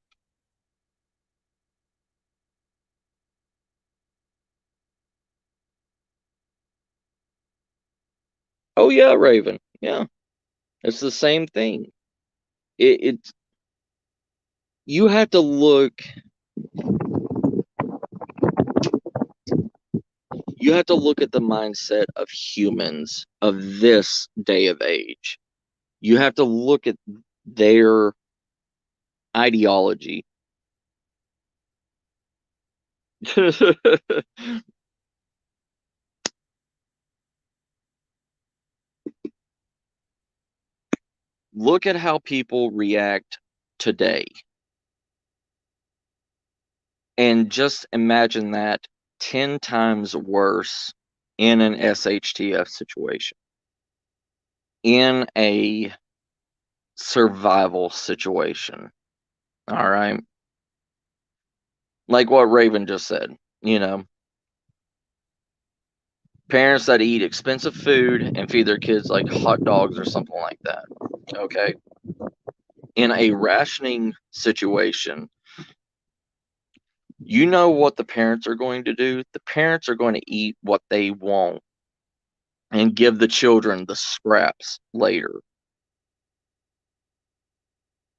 Oh yeah, Raven. Yeah. It's the same thing. It's you have to look at the mindset of humans of this day of age. You have to look at their ideology. Look at how people react today and just imagine that 10 times worse in an SHTF situation, in a survival situation. All right. Like what Raven just said, parents that eat expensive food and feed their kids like hot dogs or something like that. Okay. In a rationing situation, You know what the parents are going to do? The parents are going to eat what they want and give the children the scraps later.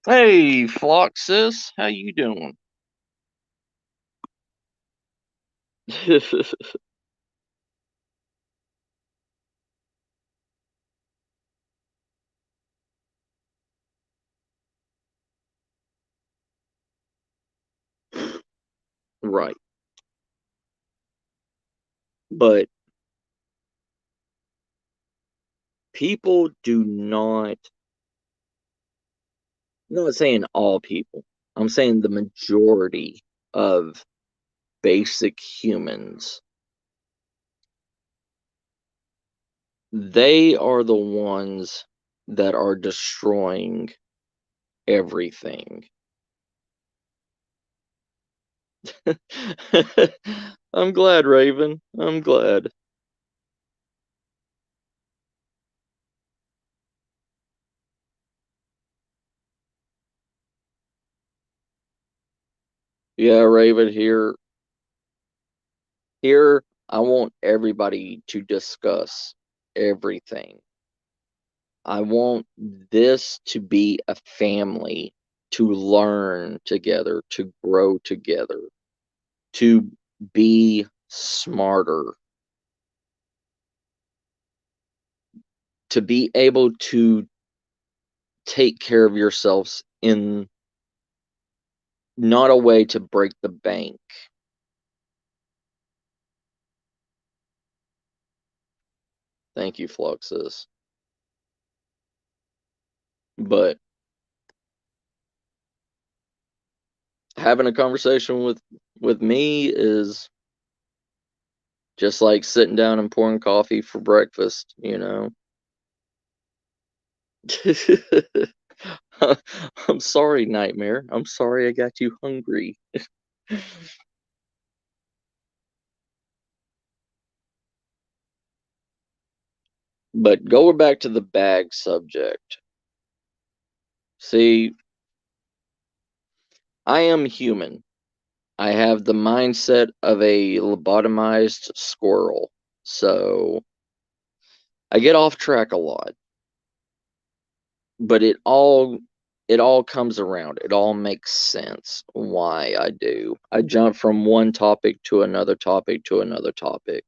Hey, Floxus, how you doing? Right. But people do not, I'm not saying all people, I'm saying the majority of basic humans, they are the ones that are destroying everything. I'm glad, Raven. I'm glad. Yeah, Raven, here I want everybody to discuss everything. I want this to be a family, to learn together, to grow together, to be smarter, to be able to take care of yourselves in not a way to break the bank. Thank you, Fluxus. But having a conversation with me is just like sitting down and pouring coffee for breakfast, you know. I'm sorry, Nightmare. I'm sorry I got you hungry. But going back to the bag subject. See, I am human. I have the mindset of a lobotomized squirrel. So I get off track a lot. But it all comes around. It all makes sense why I do. I jump from one topic to another topic to another topic.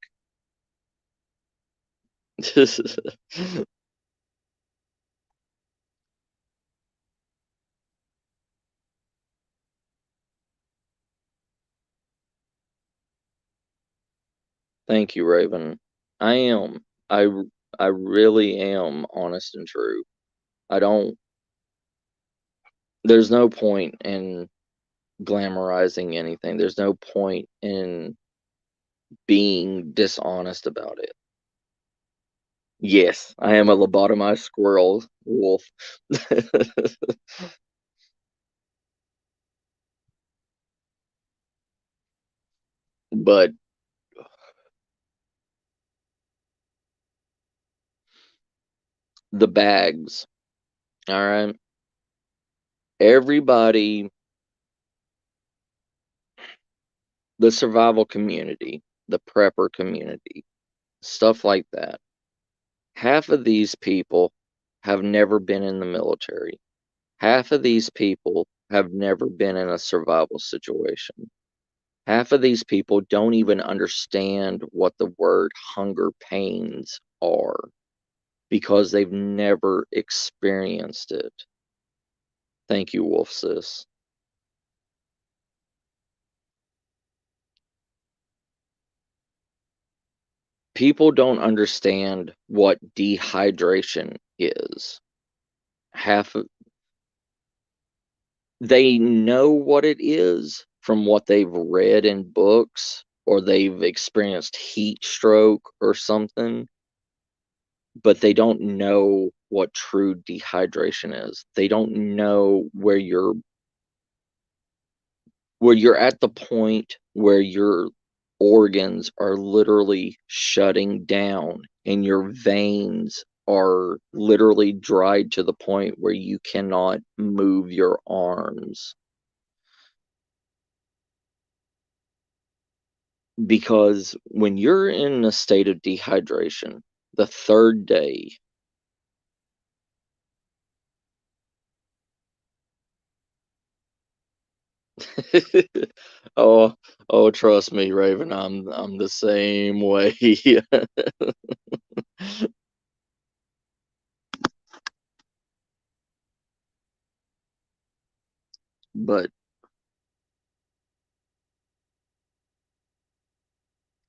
Thank you, Raven. I am. I I really am honest and true. I don't there's no point in glamorizing anything. There's no point in being dishonest about it. Yes, I am a lobotomized squirrel wolf. But the bags, all right? Everybody, the survival community, the prepper community, stuff like that. Half of these people have never been in the military. Half of these people have never been in a survival situation. Half of these people don't even understand what the word hunger pains are because they've never experienced it. Thank you, Wolf Sis. People don't understand what dehydration is. Half of they know what it is from what they've read in books or they've experienced heat stroke or something, but they don't know what true dehydration is. They don't know where you're at the point where your organs are literally shutting down and your veins are literally dried to the point where you cannot move your arms. Because when you're in a state of dehydration, the third day, oh, oh, trust me, Raven, I'm the same way. But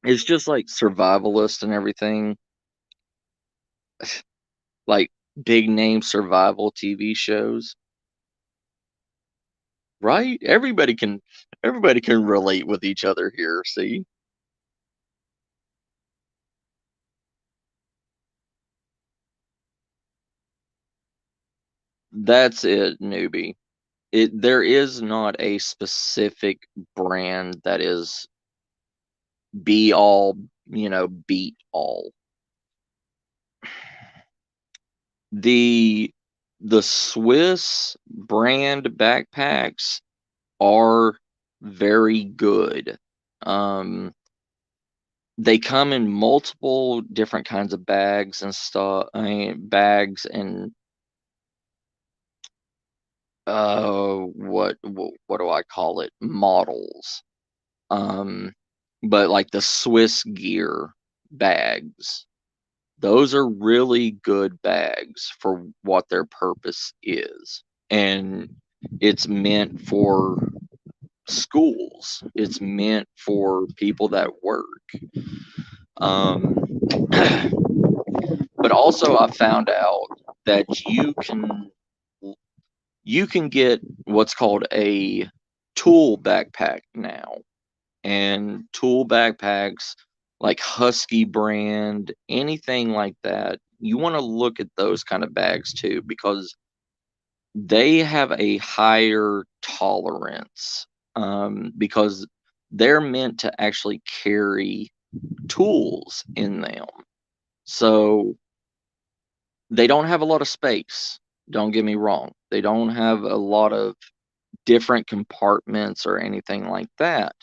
it's just like survivalist and everything, like big name survival TV shows, right? Everybody can relate with each other here, see? That's it, newbie. There is not a specific brand that is be all, beat all. The the Swiss brand backpacks are very good. Um, they come in multiple different kinds of bags and stuff. I mean, bags and what do I call it? Models. Um, but like the Swiss gear bags, those are really good bags for what their purpose is. And it's meant for schools. It's meant for people that work. Um, but also I found out that you can get what's called a tool backpack now. And tool backpacks like Husky brand, anything like that, you want to look at those kind of bags too because they have a higher tolerance because they're meant to actually carry tools in them. So they don't have a lot of space. Don't get me wrong. They don't have a lot of different compartments or anything like that.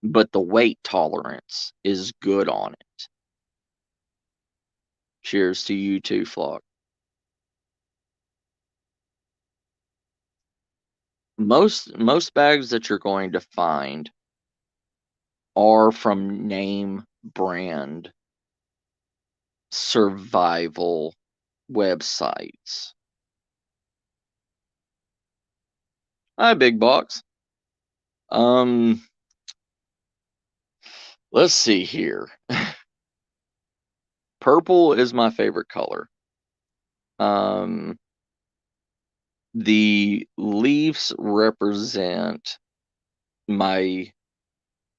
But the weight tolerance is good on it. Cheers to you too, Flock. Most bags that you're going to find are from name brand survival websites. Hi, big box. Um, let's see here. Purple is my favorite color. Um, the leaves represent my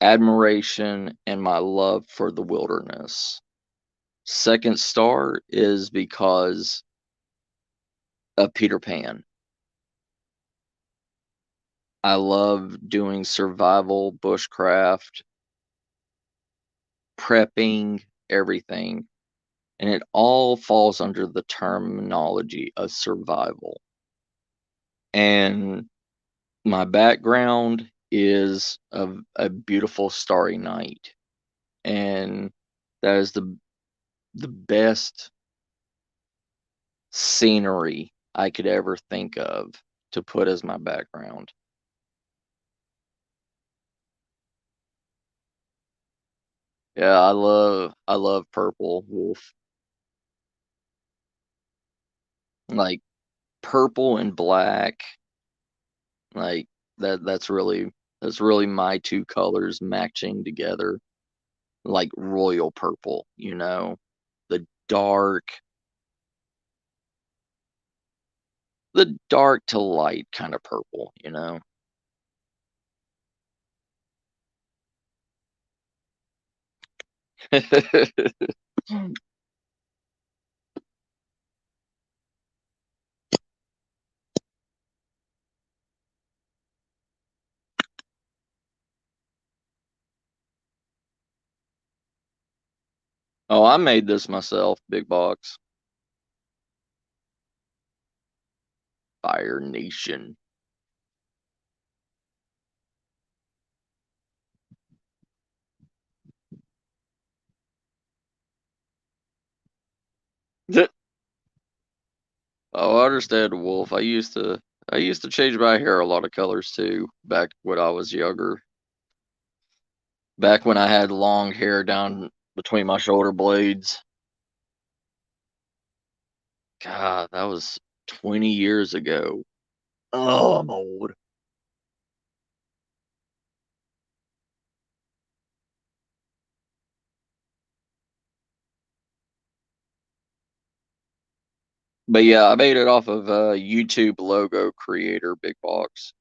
admiration and my love for the wilderness. Second star is because of Peter Pan. I love doing survival, bushcraft, prepping, everything. And it all falls under the terminology of survival. And my background is a beautiful starry night. And that is the best scenery I could ever think of to put as my background. Yeah, I love Purple Wolf. Like purple and black, like that's really my two colors matching together. Like royal purple, the dark, the dark to light kind of purple. Oh, I made this myself, big box. Fire Nation. Oh, I understand, Wolf. I used to change my hair a lot of colors too, back when I was younger. Back when I had long hair down between my shoulder blades. God, that was 20 years ago. Oh, I'm old. But yeah, I made it off of YouTube logo creator Big Box.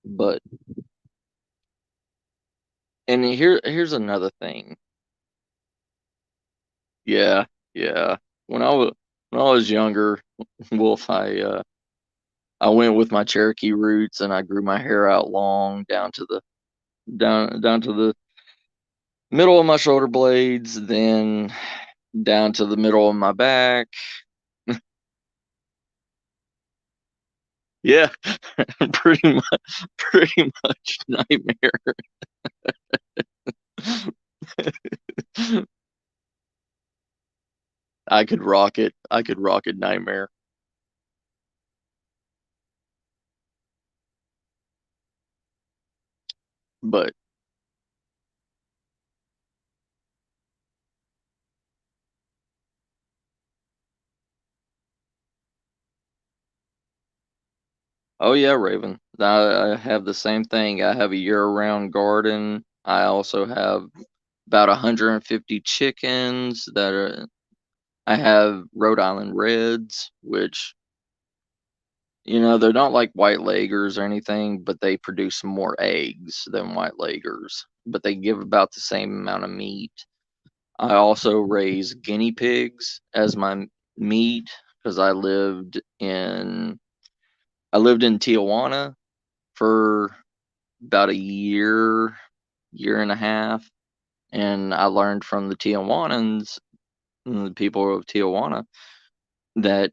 But and here's another thing. Yeah, yeah. When I was younger, Wolf, I went with my Cherokee roots and I grew my hair out long down to the down to the middle of my shoulder blades, then down to the middle of my back. Yeah, pretty much nightmare. I could rock it. I could rock it nightmare. But oh yeah, Raven. I have the same thing. I have a year-round garden. I also have about 150 chickens that are I have Rhode Island Reds, which they're not like white Leggers or anything, but they produce more eggs than white Leggers, but they give about the same amount of meat. I also raise guinea pigs as my meat because I lived in Tijuana for about a year and a half, and I learned from the Tijuanans, the people of Tijuana, that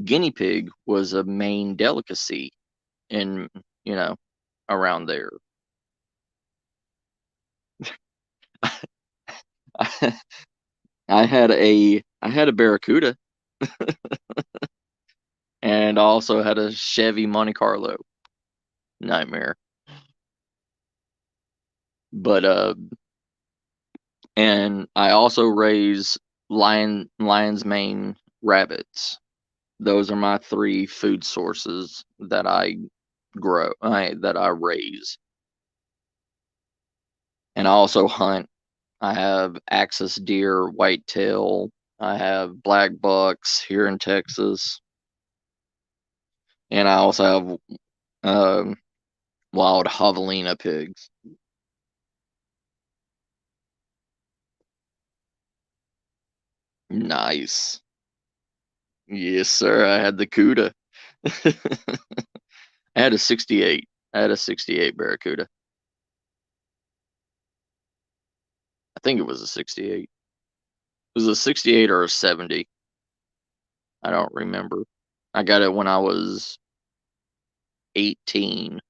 guinea pig was a main delicacy in, you know, around there. I had a Barracuda and I also had a Chevy Monte Carlo. Nightmare. But and I also raise lion's mane rabbits. Those are my three food sources that that I raise. And I also hunt. I have axis deer, whitetail. I have black bucks here in Texas, and I also have um, wild javelina pigs. Nice. Yes, sir. I had the CUDA. I had a 68. I had a 68 Barracuda. I think it was a 68. It was a 68 or a 70. I don't remember. I got it when I was 18.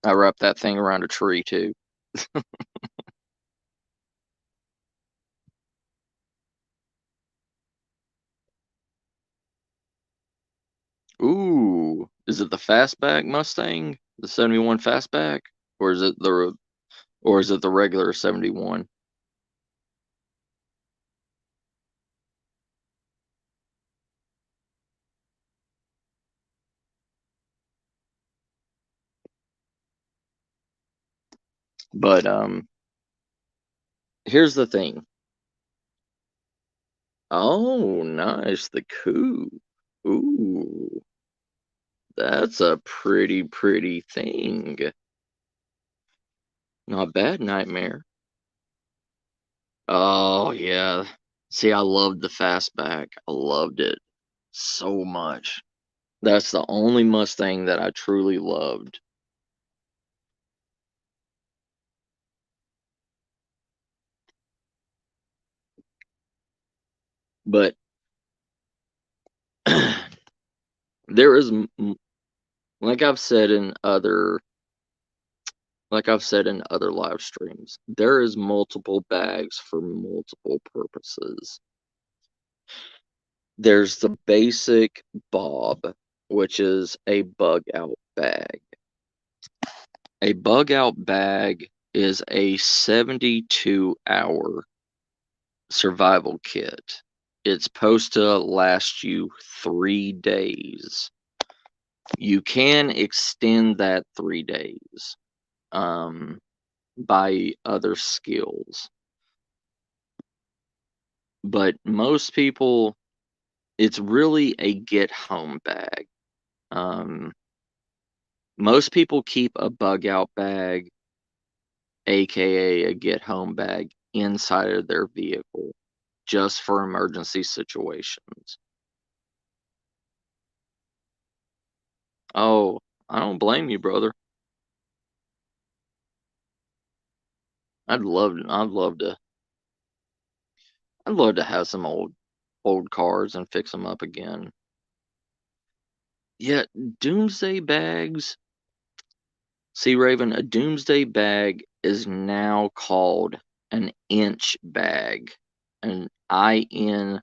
I wrapped that thing around a tree too. Ooh, is it the fastback Mustang, the 71 fastback, or is it the regular 71? But here's the thing. Oh, nice, the coup. Ooh, that's a pretty thing. Not bad, Nightmare. Oh yeah. See, I loved the fastback. I loved it so much. That's the only Mustang that I truly loved. But there is, like I've said in other like I've said in other live streams, there is multiple bags for multiple purposes. There's the basic Bob, which is a bug out bag. A bug out bag is a 72-hour survival kit. It's supposed to last you 3 days. You can extend that 3 days by other skills. But most people, it's really a get home bag. Most people keep a bug out bag, aka a get home bag, inside of their vehicle just for emergency situations. Oh, I don't blame you, brother. I'd love to have some old cars and fix them up again. Yeah, doomsday bags. See, Raven, a doomsday bag is now called an inch bag, an INCH.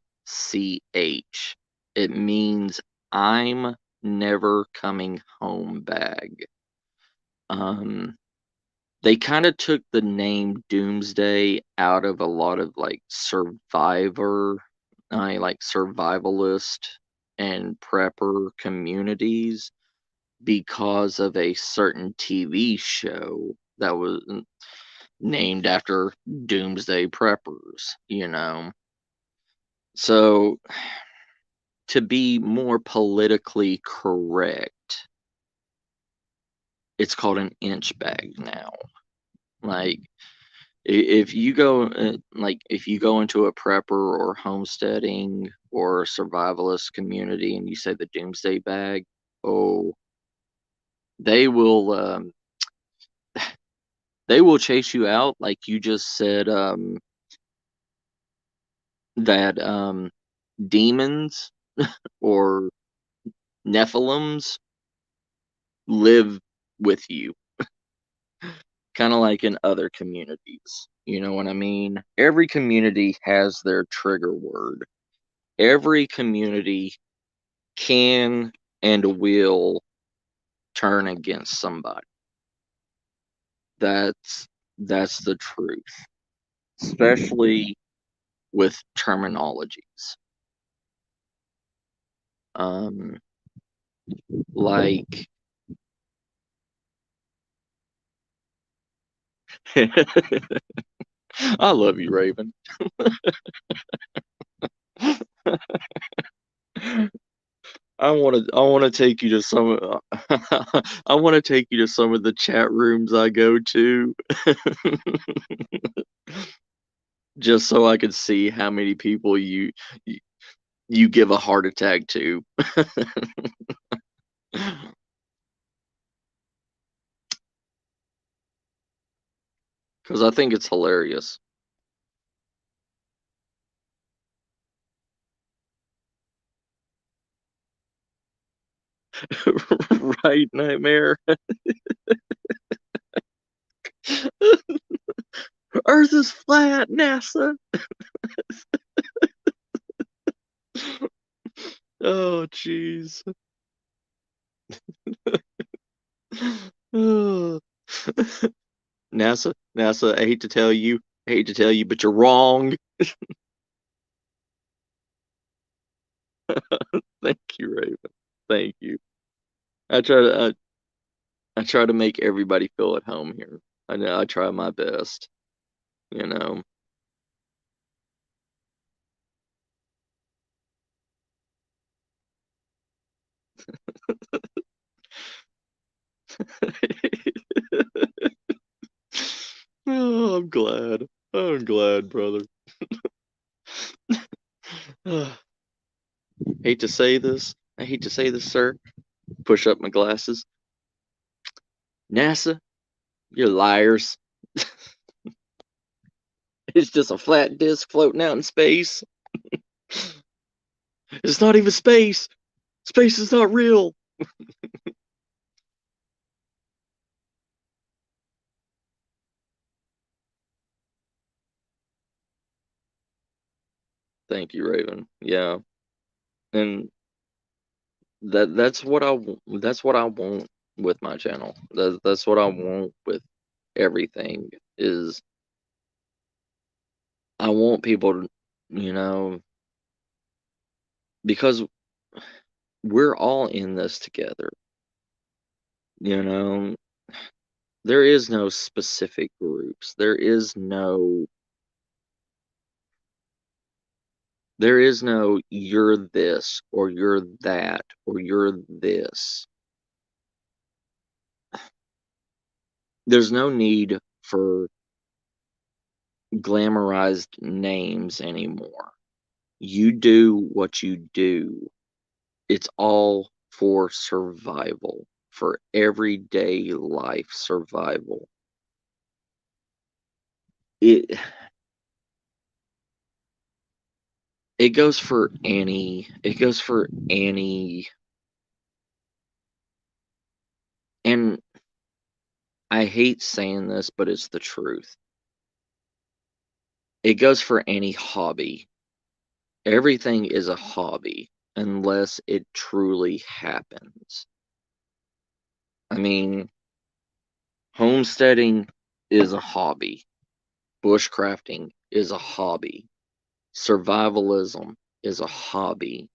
It means I'm never coming home bag. They kind of took the name Doomsday out of a lot of like survivalist and prepper communities because of a certain TV show that was named after Doomsday Preppers, you know. So, to be more politically correct, it's called an inch bag now. Like, if you go into a prepper or homesteading or survivalist community and you say the Doomsday bag, oh, they will chase you out, like you just said, that demons or Nephilims live with you, kind of like in other communities. You know what I mean? Every community has their trigger word. Every community can and will turn against somebody. That's the truth, especially with terminologies. Like I love you, Raven. I want to take you to some I want to take you to some of the chat rooms I go to just so I could see how many people you give a heart attack to. Cuz I think it's hilarious. Right, Nightmare? Earth is flat, NASA. Oh, jeez. NASA, I hate to tell you, but you're wrong. Thank you, Raven. Thank you. I try to make everybody feel at home here. I know I try my best, you know. Oh, I'm glad. I'm glad, brother. Hate to say this. I hate to say this, sir. Push up my glasses. NASA, you're liars. It's just a flat disc floating out in space. It's not even space. Space is not real. Thank you, Raven. Yeah, and that's what that's what I want with my channel. That's what I want with everything is I want people to, you know, because we're all in this together. You know, there is no specific groups. There is no you're this or you're that or you're this. There's no need for glamorized names anymore. You do what you do. It's all for survival, for everyday life survival. It it goes for any and I hate saying this, but it's the truth. It goes for any hobby. Everything is a hobby unless it truly happens. I mean, homesteading is a hobby. Bushcrafting is a hobby. Survivalism is a hobby.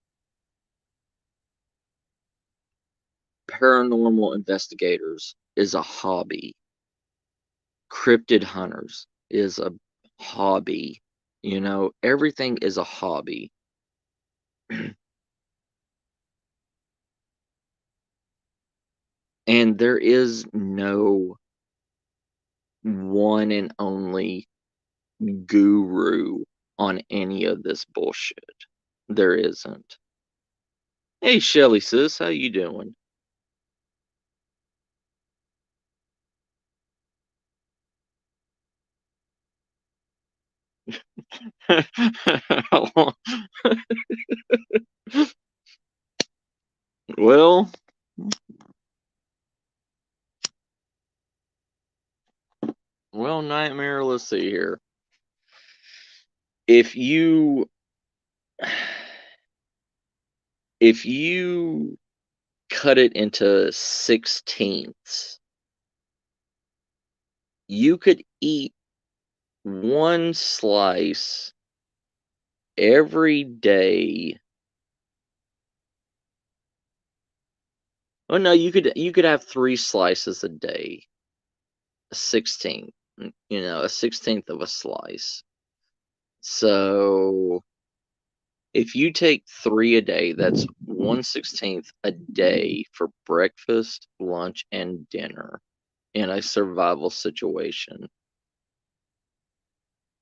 Paranormal investigators is a hobby. Cryptid hunters is a hobby. You know, everything is a hobby. And there is no one and only guru on any of this bullshit. There isn't. Hey, Shelly sis, how you doing? Well, Nightmare, let's see here. If you cut it into 16ths, you could eat one slice every day. Oh no, you could have 3 slices a day. A 16th, you know, a 16th of a slice. So if you take 3 a day, that's 1/16 a day for breakfast, lunch, and dinner in a survival situation.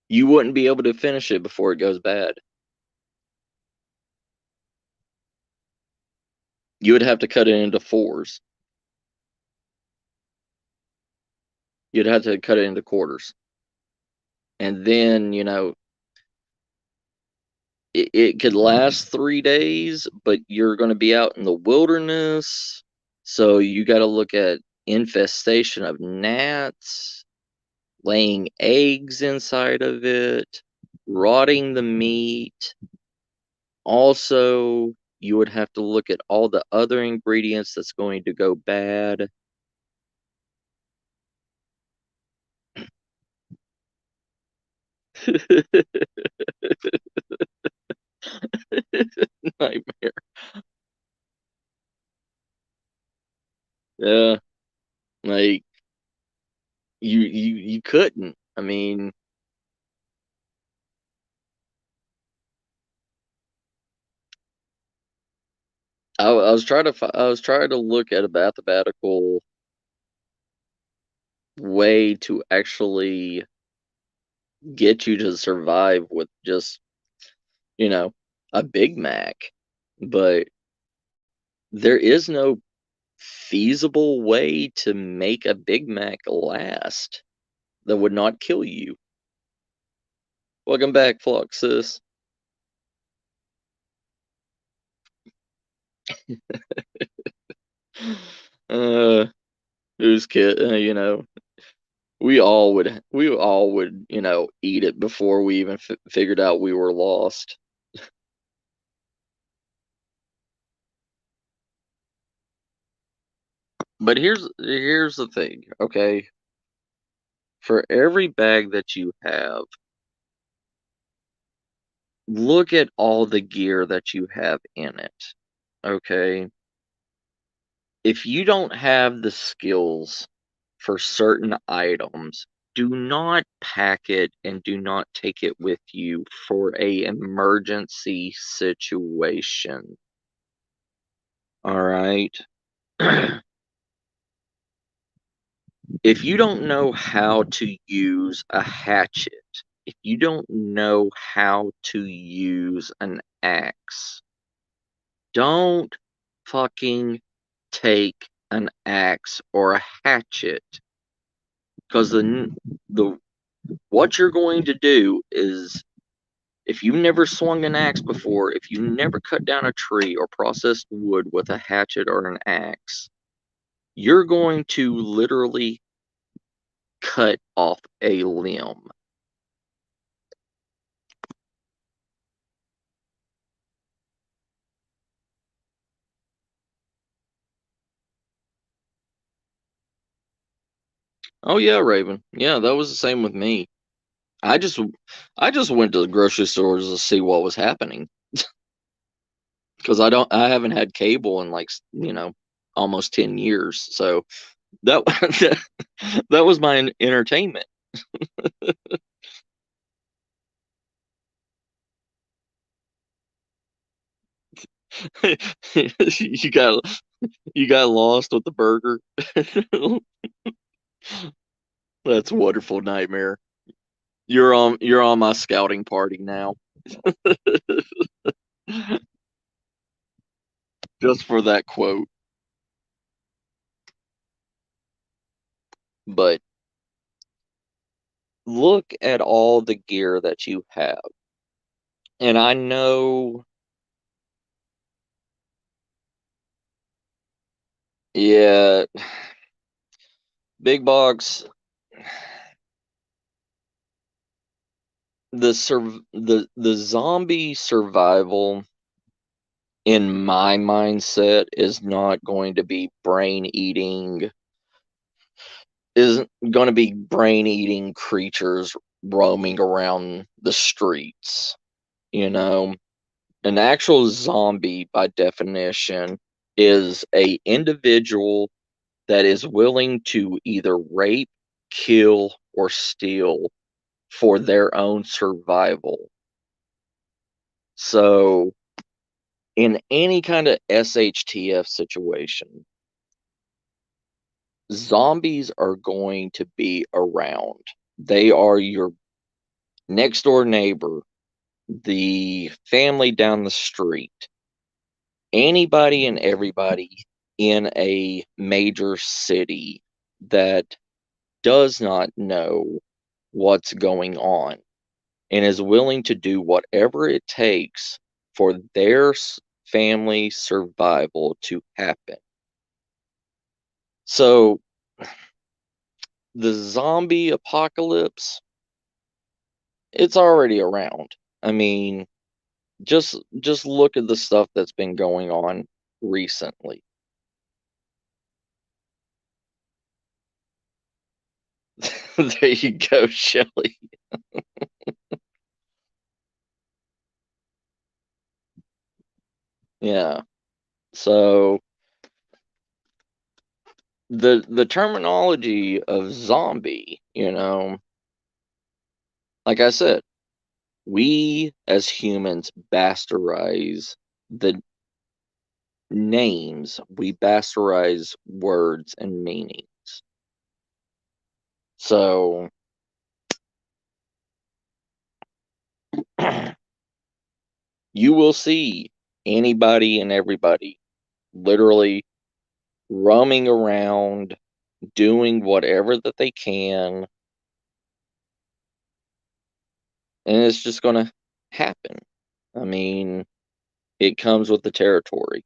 You wouldn't be able to finish it before it goes bad. You would have to cut it into 4s. You'd have to cut it into quarters. And then, you know, it could last 3 days, but you're going to be out in the wilderness. So you got to look at infestation of gnats, laying eggs inside of it, rotting the meat. Also, you would have to look at all the other ingredients that's going to go bad. Nightmare. Yeah, like you couldn't. I mean, I was trying to look at a mathematical way to actually get you to survive with just, you know, a Big Mac, but there is no feasible way to make a Big Mac last that would not kill you. Welcome back, Fluxus. Who's kid? You know, we all would, you know, eat it before we even figured out we were lost. But here's the thing, okay? For every bag that you have, look at all the gear that you have in it, okay? If you don't have the skills for certain items, do not pack it and do not take it with you for a emergency situation. All right? If you don't know how to use a hatchet, if you don't know how to use an axe, don't fucking take an axe or a hatchet, because the what you're going to do is, if you've never swung an axe before, if you never cut down a tree or processed wood with a hatchet or an axe, you're going to literally cut off a limb. Oh yeah, Raven. Yeah, that was the same with me. I just went to the grocery stores to see what was happening, because I haven't had cable in like, almost 10 years. So that that was my entertainment. you got you got lost with the burger. That's a wonderful, Nightmare. You're on my scouting party now. Just for that quote. But look at all the gear that you have. And I know, yeah, big box, the zombie survival in my mindset is not going to be brain eating creatures roaming around the streets. An actual zombie, by definition, is a individual that is willing to either rape, kill, or steal for their own survival. So, in any kind of SHTF situation, zombies are going to be around. They are your next door neighbor, the family down the street, anybody and everybody in a major city that does not know what's going on and is willing to do whatever it takes for their family survival to happen. So, the zombie apocalypse, it's already around. I mean, just look at the stuff that's been going on recently. There you go, Shelly. Yeah. So the terminology of zombie, like I said, we as humans bastardize the names, we bastardize words and meanings. So you will see anybody and everybody literally roaming around, doing whatever that they can, and it's just going to happen. I mean, it comes with the territory.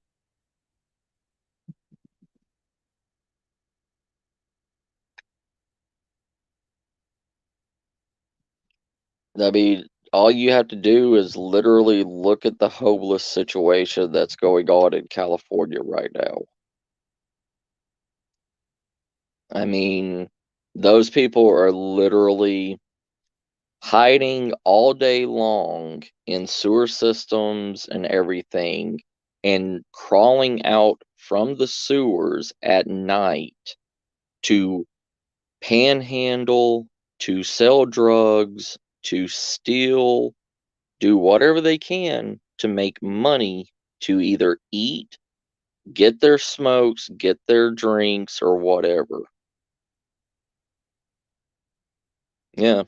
I mean, all you have to do is literally look at the homeless situation that's going on in California right now. I mean, those people are literally hiding all day long in sewer systems and everything and crawling out from the sewers at night to panhandle, to sell drugs, to steal, do whatever they can to make money to either eat, get their smokes, get their drinks, or whatever. Yeah.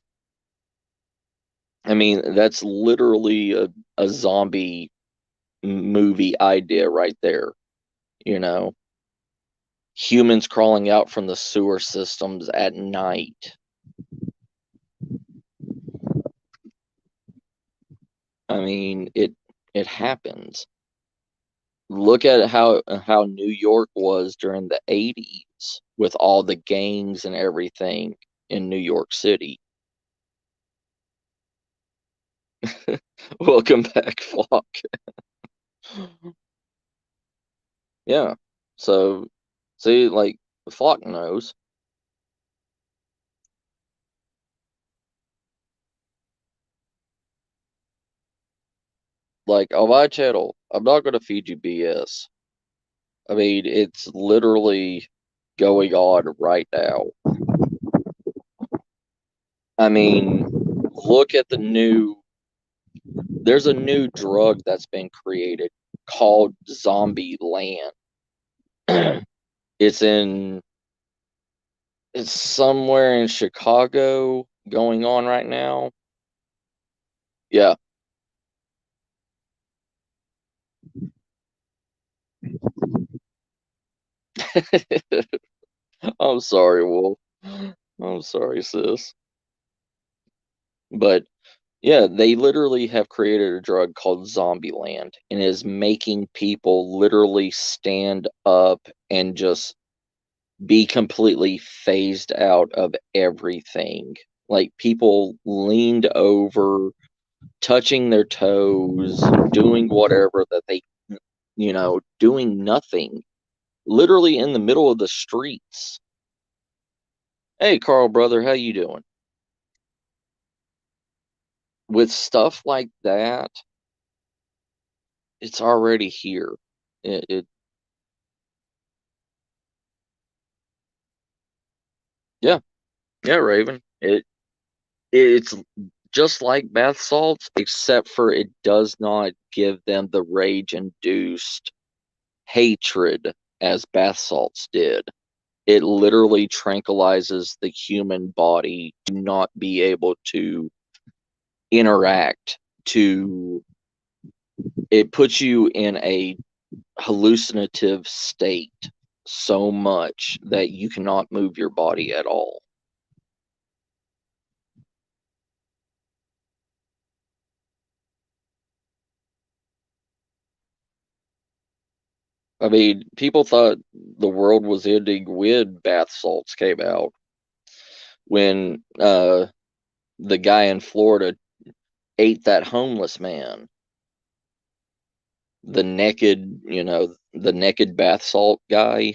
I mean, that's literally a zombie movie idea right there, you know? Humans crawling out from the sewer systems at night. I mean, it happens. Look at how New York was during the 80s with all the gangs and everything in New York City. Welcome back, Flock. Yeah. So, see, like, Flock knows. Like, Avai I'm not going to feed you BS. I mean, it's literally going on right now. I mean, look at there's a new drug that's been created called Zombie Land. It's it's somewhere in Chicago going on right now. Yeah. I'm sorry, Wolf. I'm sorry, sis. But yeah, they literally have created a drug called Zombieland and is making people literally stand up and just be completely phased out of everything. Like people leaned over, touching their toes, doing whatever that they, doing nothing, literally in the middle of the streets. Hey, Carl, brother, how you doing? With stuff like that, it's already here. It Yeah, yeah, Raven. It's just like bath salts, except for it does not give them the rage-induced hatred as bath salts did. It literally tranquilizes the human body to not be able to interact, to it puts you in a hallucinative state so much that you cannot move your body at all. I mean, people thought the world was ending when bath salts came out. When the guy in Florida ate that homeless man, the naked bath salt guy.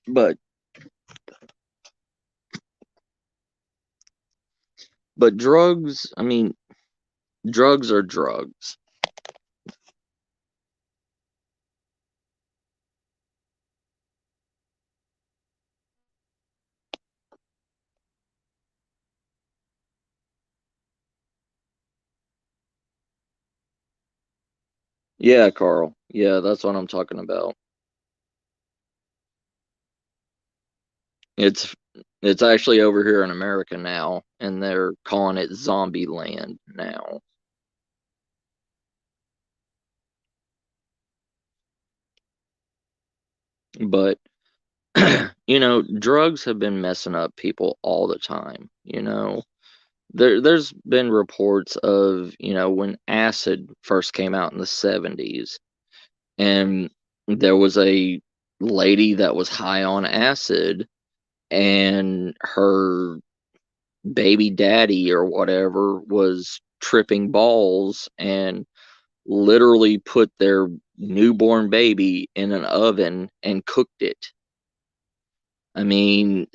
But drugs, I mean, drugs are drugs. Yeah, Carl. Yeah, that's what I'm talking about. It's it's actually over here in America now, and they're calling it Zombie Land now. But drugs have been messing up people all the time. There's been reports of, when acid first came out in the 70s, and there was a lady that was high on acid, and her baby daddy or whatever was tripping balls and literally put their newborn baby in an oven and cooked it. I mean,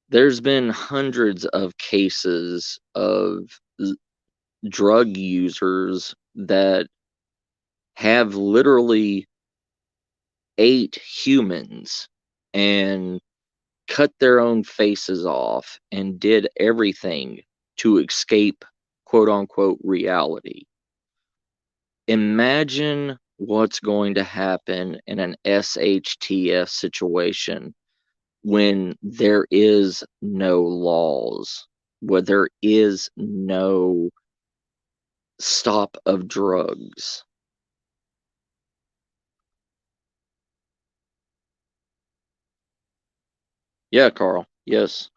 there's been hundreds of cases of drug users that have literally ate humans and cut their own faces off and did everything to escape quote unquote reality. Imagine what's going to happen in an SHTF situation when there is no laws, where there is no stop of drugs. Yeah, Carl. Yes.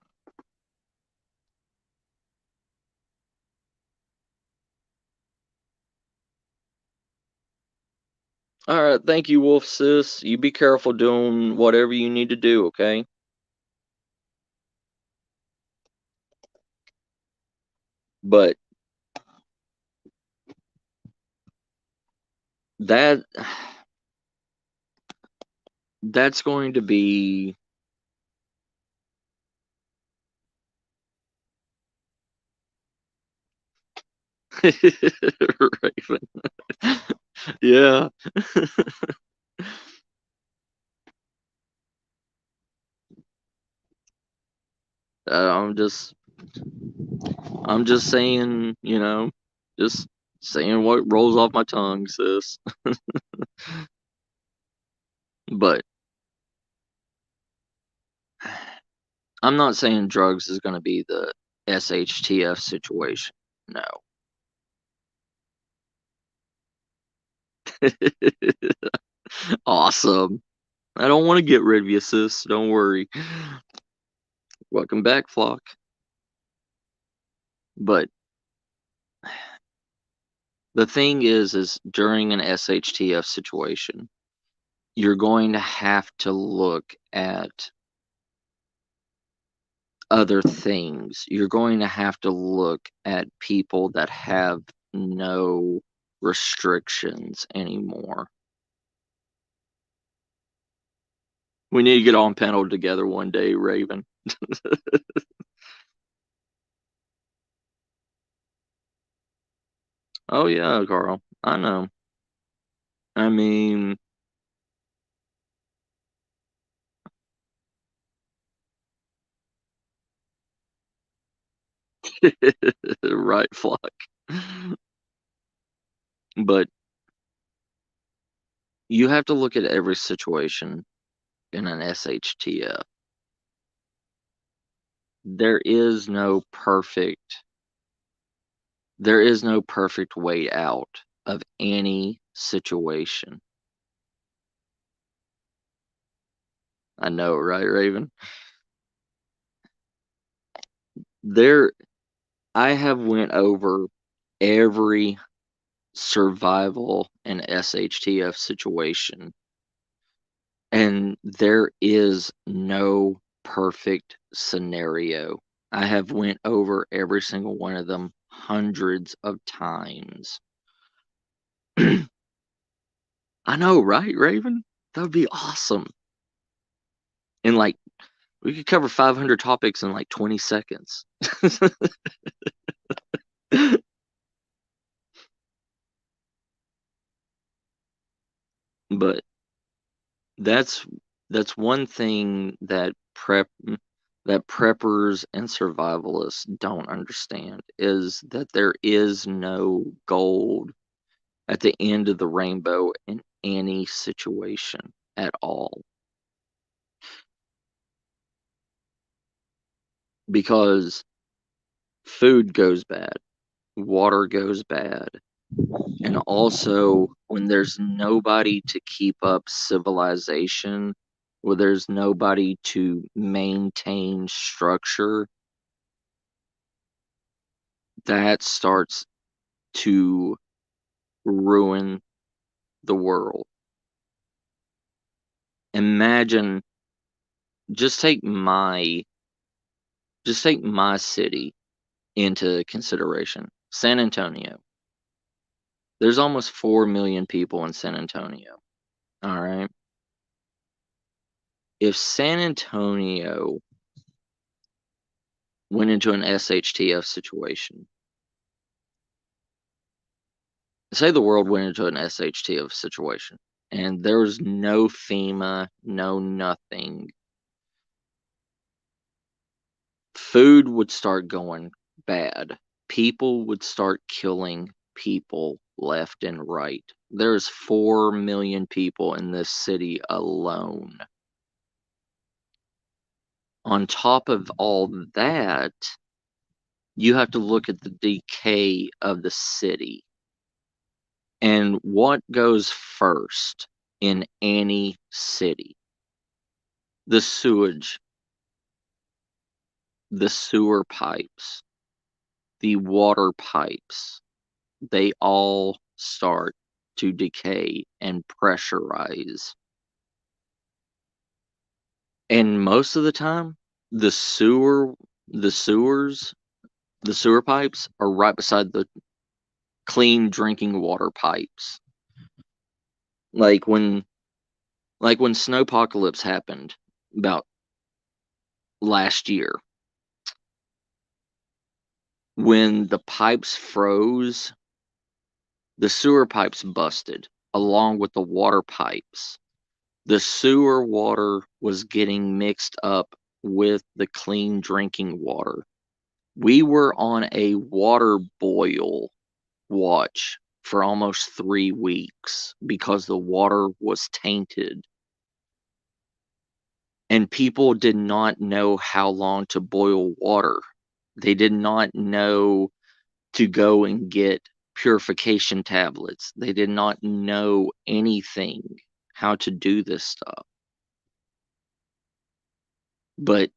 All right. Thank you, Wolf Sis. You be careful doing whatever you need to do, okay? But that's going to be Raven. Yeah. I'm just saying, just saying what rolls off my tongue, sis. But I'm not saying drugs is going to be the SHTF situation. No. Awesome. I don't want to get rid of you, sis. Don't worry. Welcome back, Flock. But the thing is during an SHTF situation, you're going to have to look at other things. You're going to have to look at people that have no restrictions anymore. We need to get on panel together one day, Raven. Oh yeah, Carl. I know. I mean, right, Flock. But you have to look at every situation in an SHTF. There is no perfect way out of any situation. I know, right, Raven? I have went over every survival and SHTF situation, and there is no perfect scenario. I have went over every single one of them hundreds of times. I know, right, Raven? That would be awesome. And like, we could cover 500 topics in like 20 seconds. But that's one thing that preppers and survivalists don't understand, is that there is no gold at the end of the rainbow in any situation at all. Because food goes bad, water goes bad, and also when there's nobody to keep up civilization, where there's nobody to maintain structure, that starts to ruin the world. Imagine, just take my city into consideration, San Antonio. There's almost 4 million people in San Antonio. All right. If San Antonio went into an SHTF situation, say the world went into an SHTF situation, and there was no FEMA, no nothing, food would start going bad. People would start killing people left and right. There's 4 million people in this city alone. On top of all that, you have to look at the decay of the city. And what goes first in any city? The sewage, the sewer pipes, the water pipes, they all start to decay and pressurize. And most of the time, the sewers, the sewer pipes are right beside the clean drinking water pipes. Like when Snowpocalypse happened about last year, when the pipes froze, the sewer pipes busted along with the water pipes. The sewer water was getting mixed up with the clean drinking water. We were on a water boil watch for almost 3 weeks because the water was tainted. And people did not know how long to boil water. They did not know to go and get purification tablets. They did not know anything how to do this stuff. But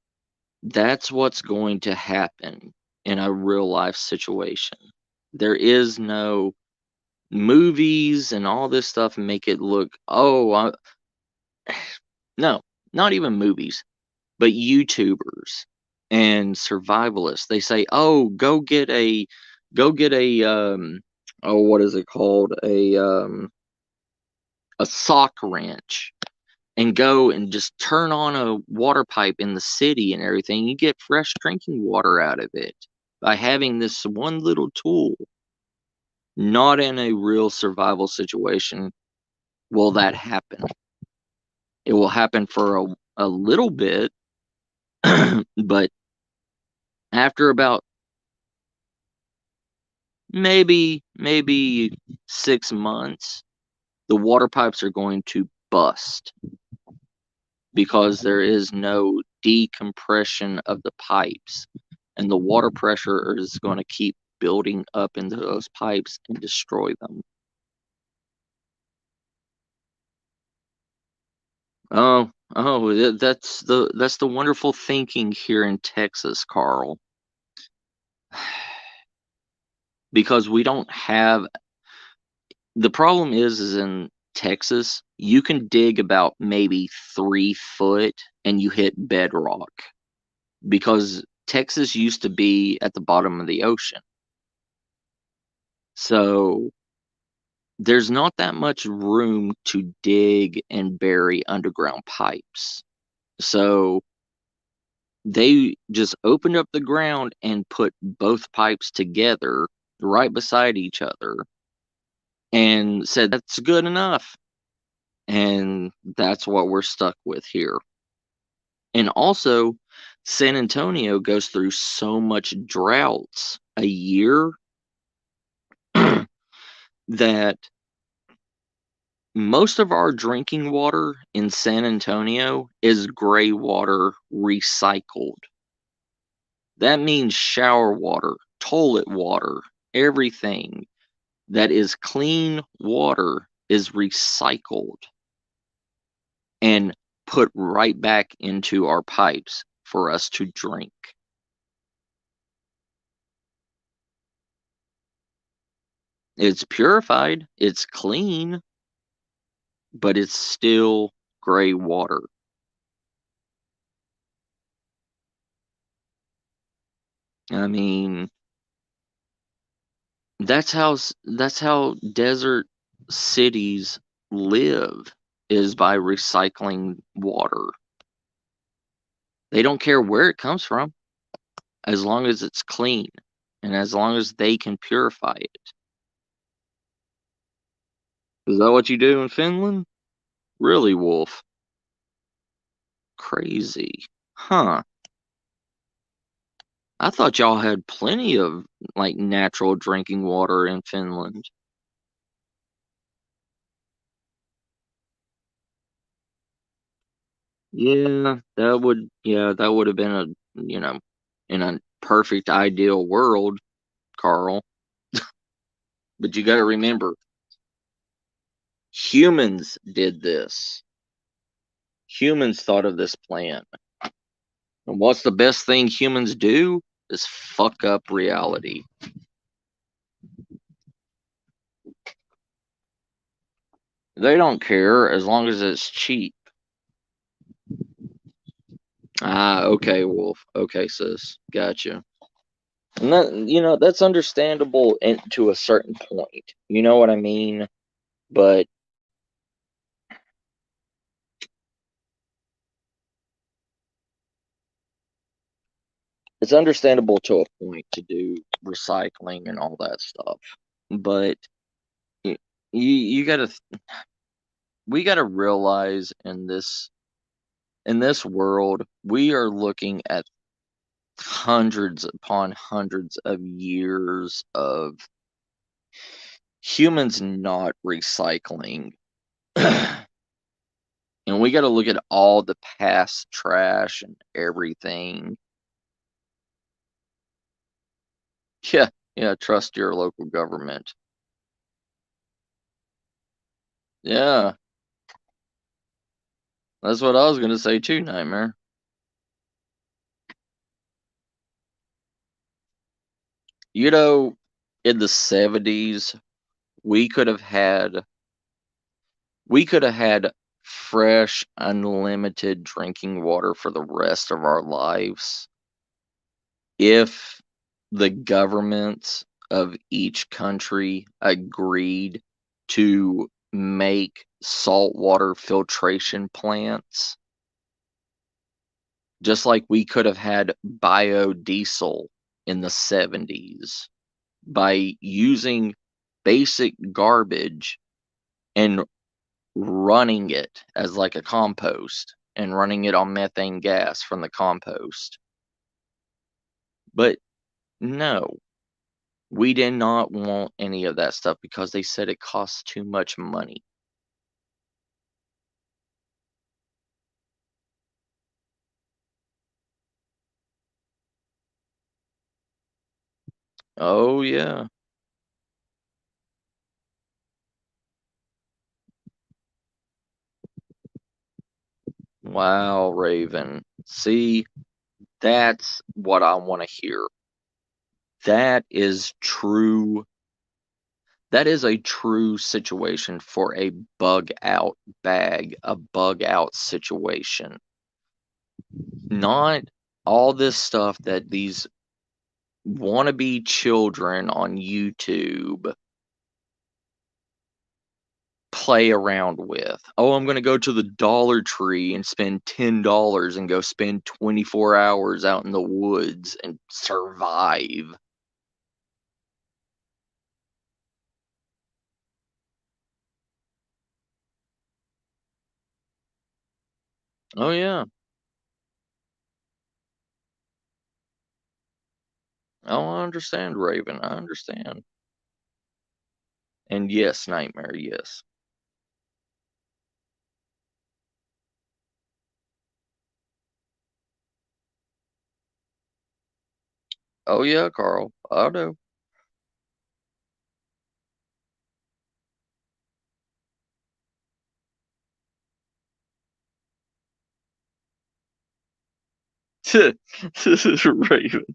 that's what's going to happen in a real life situation. There is no movies and all this stuff make it look, no, not even movies, but YouTubers and survivalists. They say, "Oh, go get a what is it called? A sock wrench and go and just turn on a water pipe in the city and everything. You get fresh drinking water out of it by having this one little tool." Not in a real survival situation will that happen. It will happen for a little bit, but after about maybe 6 months, the water pipes are going to bust because there is no decompression of the pipes, and the water pressure is going to keep building up into those pipes and destroy them. That's the wonderful thinking here in Texas, Carl. Because we don't have, the problem is in Texas, you can dig about maybe 3 foot and you hit bedrock because Texas used to be at the bottom of the ocean. So there's not that much room to dig and bury underground pipes. So they just opened up the ground and put both pipes together right beside each other and said, "That's good enough." And that's what we're stuck with here. And also, San Antonio goes through so much droughts a year that most of our drinking water in San Antonio is gray water recycled. That means shower water, toilet water, everything that is clean water is recycled and put right back into our pipes for us to drink. It's purified, it's clean, but it's still gray water. I mean, That's how desert cities live, is by recycling water. They don't care where it comes from, as long as it's clean and as long as they can purify it. Is that what you do in Finland? Really, Wolf? Crazy. Huh. I thought y'all had plenty of like natural drinking water in Finland. Yeah, that would have been in a perfect ideal world, Carl. But you got to remember, humans did this. Humans thought of this plan. And what's the best thing humans do? Is fuck up reality. They don't care as long as it's cheap. Ah, okay, Wolf. Okay, sis. Gotcha. And that's understandable to a certain point. You know what I mean? But it's understandable to a point to do recycling and all that stuff. But you, you gotta, we gotta realize in this world, we are looking at hundreds upon hundreds of years of humans not recycling. And we got to look at all the past trash and everything. Yeah, yeah, trust your local government. Yeah, that's what I was going to say too, Nightmare. You know, in the 70s, we could have had we could have had fresh, unlimited drinking water for the rest of our lives if the governments of each country agreed to make saltwater filtration plants, just like we could have had biodiesel in the 70s by using basic garbage and running it as like a compost and running it on methane gas from the compost. But no, we did not want any of that stuff because they said it costs too much money. Oh, yeah. Wow, Raven. See, that's what I want to hear. That is true. That is a true situation for a bug out bag, a bug out situation. Not all this stuff that these wannabe children on YouTube play around with. Oh, I'm going to go to the Dollar Tree and spend $10 and go spend 24 hours out in the woods and survive. Oh, yeah. Oh, I understand, Raven. I understand. And yes, Nightmare, yes. Oh, yeah, Carl. I know. Raven.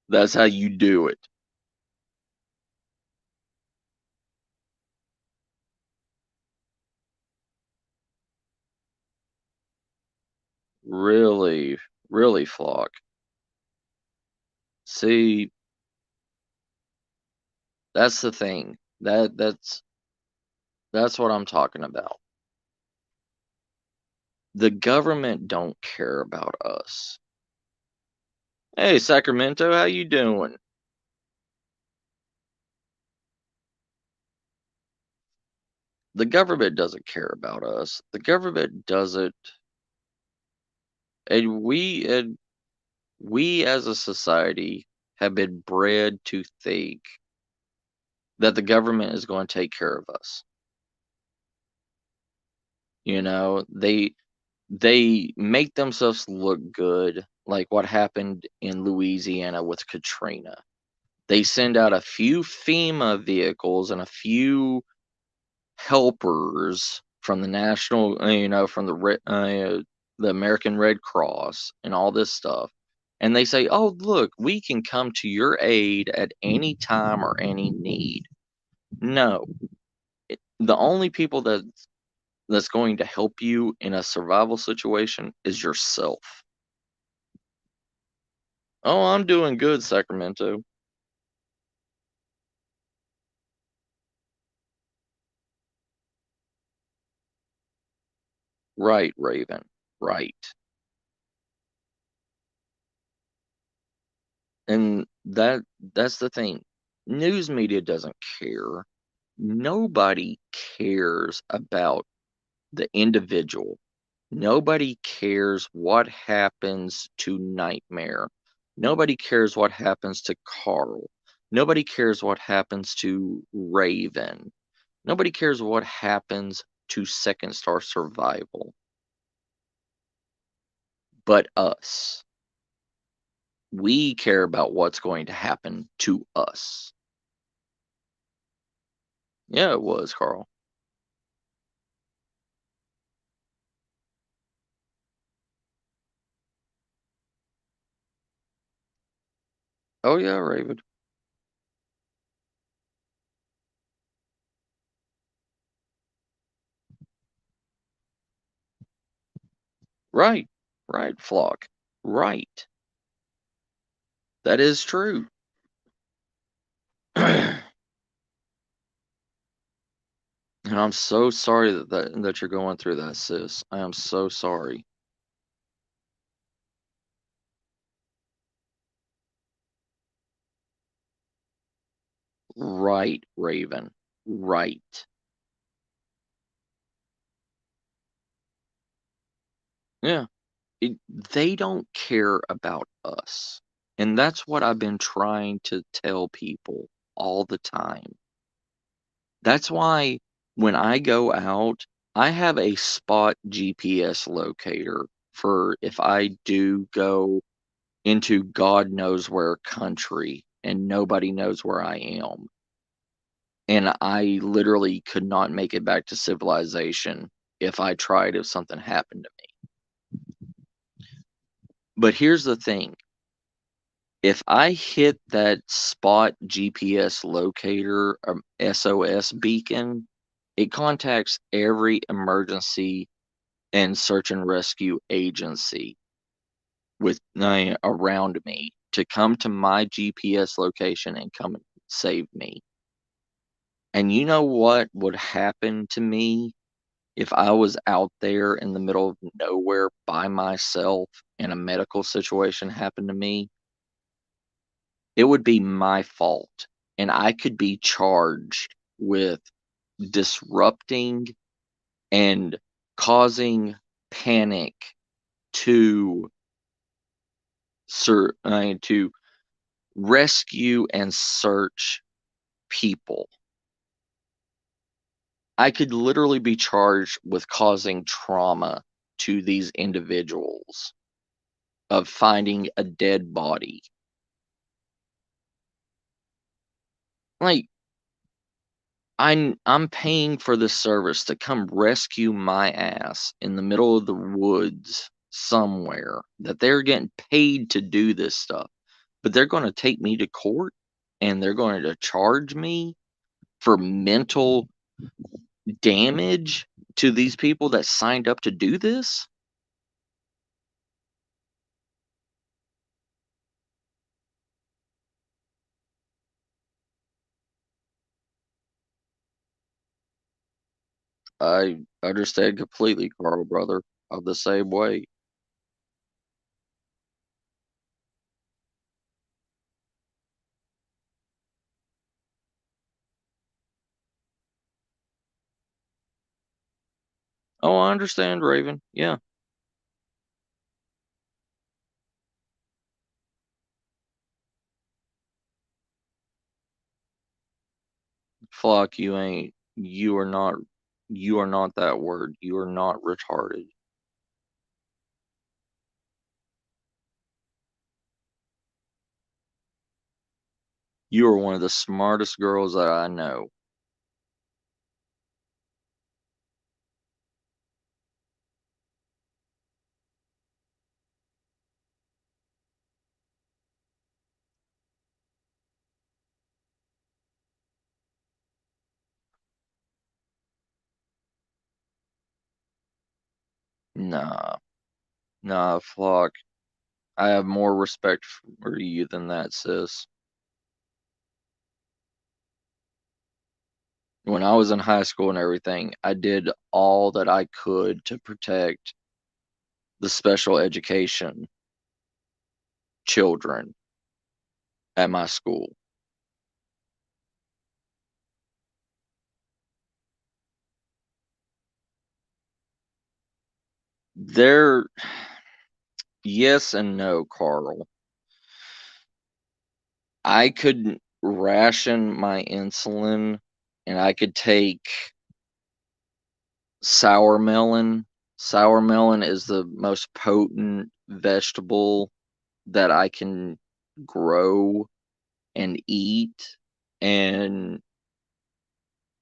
That's how you do it. Really, really, Flock. See, That's the thing. That's what I'm talking about. The government don't care about us. Hey, Sacramento, how you doing? The government doesn't care about us. The government doesn't, and we as a society have been bred to think that the government is going to take care of us. You know, they make themselves look good, like what happened in Louisiana with Katrina. They send out a few FEMA vehicles and a few helpers from the national, from the American Red Cross and all this stuff. And they say, "Oh, look, we can come to your aid at any time or any need." No, the only people that's going to help you in a survival situation is yourself. Oh, I'm doing good, Sacramento. Right, Raven. Right. And that's the thing. News media doesn't care. Nobody cares about the individual. Nobody cares what happens to Nightmare. Nobody cares what happens to Carl. Nobody cares what happens to Raven. Nobody cares what happens to Second Star Survival. But us. We care about what's going to happen to us. Yeah, it was, Carl. Oh, yeah, Raven. Right. Right, Flock. Right. That is true. And I'm so sorry that you're going through that, sis. I am so sorry. Right, Raven. Right. Yeah. They don't care about us. And that's what I've been trying to tell people all the time. That's why when I go out, I have a spot GPS locator for if I do go into God knows where country and nobody knows where I am. And I literally could not make it back to civilization if I tried, if something happened to me. But here's the thing. If I hit that spot GPS locator SOS beacon, it contacts every emergency and search and rescue agency with around me to come to my GPS location and come and save me. And you know what would happen to me if I was out there in the middle of nowhere by myself and a medical situation happened to me? It would be my fault, and I could be charged with disrupting and causing panic to to rescue and search people. I could literally be charged with causing trauma to these individuals of finding a dead body. Like, I'm paying for this service to come rescue my ass in the middle of the woods somewhere that they're getting paid to do this stuff. But they're going to take me to court and they're going to charge me for mental damage to these people that signed up to do this? I understand completely, Carl, brother. I'm the same way. Oh, I understand, Raven. Yeah. Flock, you are not that word. You are not retarded. You are one of the smartest girls that I know. Nah, nah, Flock. I have more respect for you than that, sis. When I was in high school and everything, I did all that I could to protect the special education children at my school. There, yes and no, Carl. I could ration my insulin and I could take sour melon. Sour melon is the most potent vegetable that I can grow and eat. And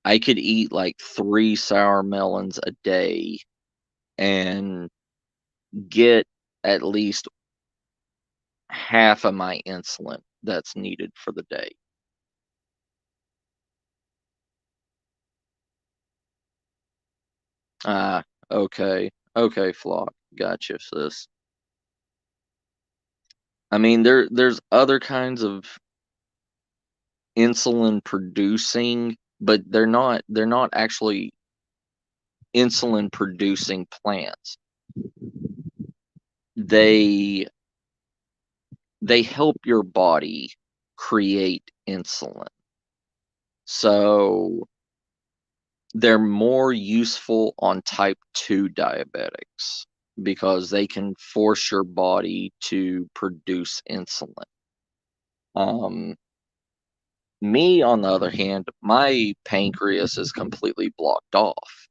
I could eat like 3 sour melons a day and get at least half of my insulin that's needed for the day. Ah, okay. Okay, Flock. Gotcha, sis. I mean, there's other kinds of insulin producing, but they're not actually insulin producing plants. They they help your body create insulin. So they're more useful on type 2 diabetics because they can force your body to produce insulin. Me, on the other hand, my pancreas is completely blocked off.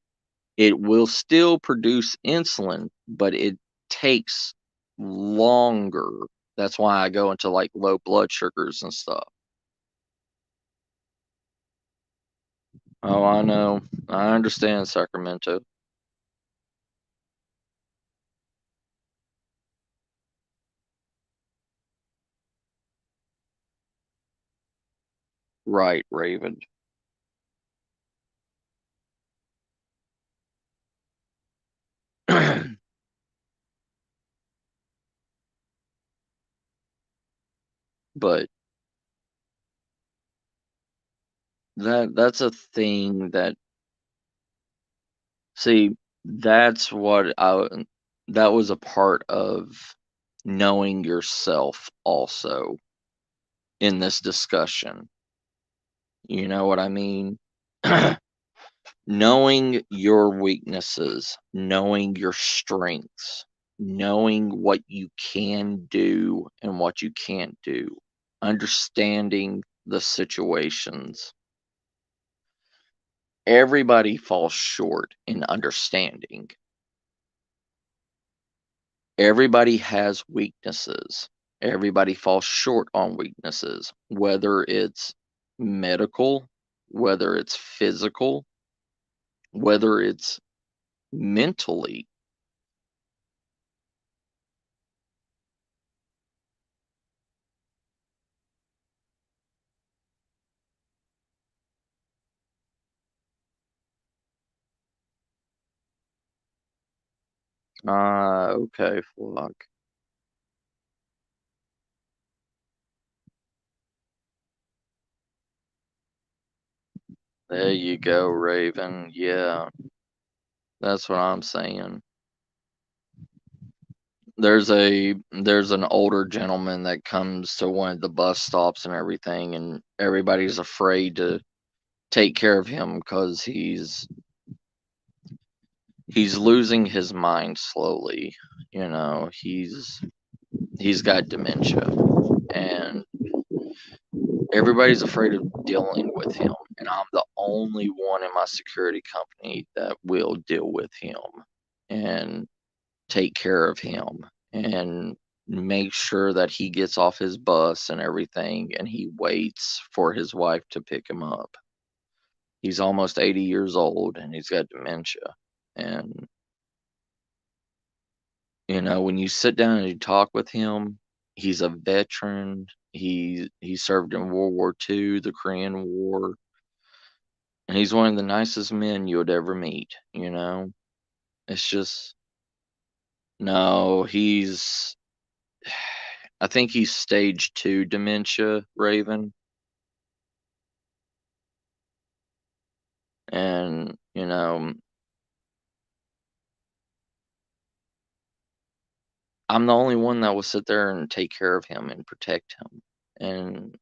It will still produce insulin, but it takes longer. That's why I go into like low blood sugars and stuff. Oh, I know. I understand, Sacramento. Right, Raven. But that's a thing that, see, that's what that was a part of knowing yourself also in this discussion. You know what I mean? Knowing your weaknesses, knowing your strengths, knowing what you can do and what you can't do, understanding the situations. Everybody falls short in understanding. Everybody has weaknesses. Everybody falls short on weaknesses, whether it's medical, whether it's physical, whether it's mentally. Ah, okay, Flock. There you go, Raven. Yeah. That's what I'm saying. There's an older gentleman that comes to one of the bus stops and everything, and everybody's afraid to take care of him because he's losing his mind slowly. You know, he's got dementia, and everybody's afraid of dealing with him. And I'm the only one in my security company that will deal with him and take care of him and make sure that he gets off his bus and everything, and he waits for his wife to pick him up. He's almost 80 years old and he's got dementia. And you know, when you sit down and you talk with him, he's a veteran. He served in World War II, the Korean War, and he's one of the nicest men you would ever meet, you know? It's just no, I think he's stage 2 dementia, Raven. And, you know, I'm the only one that will sit there and take care of him and protect him. And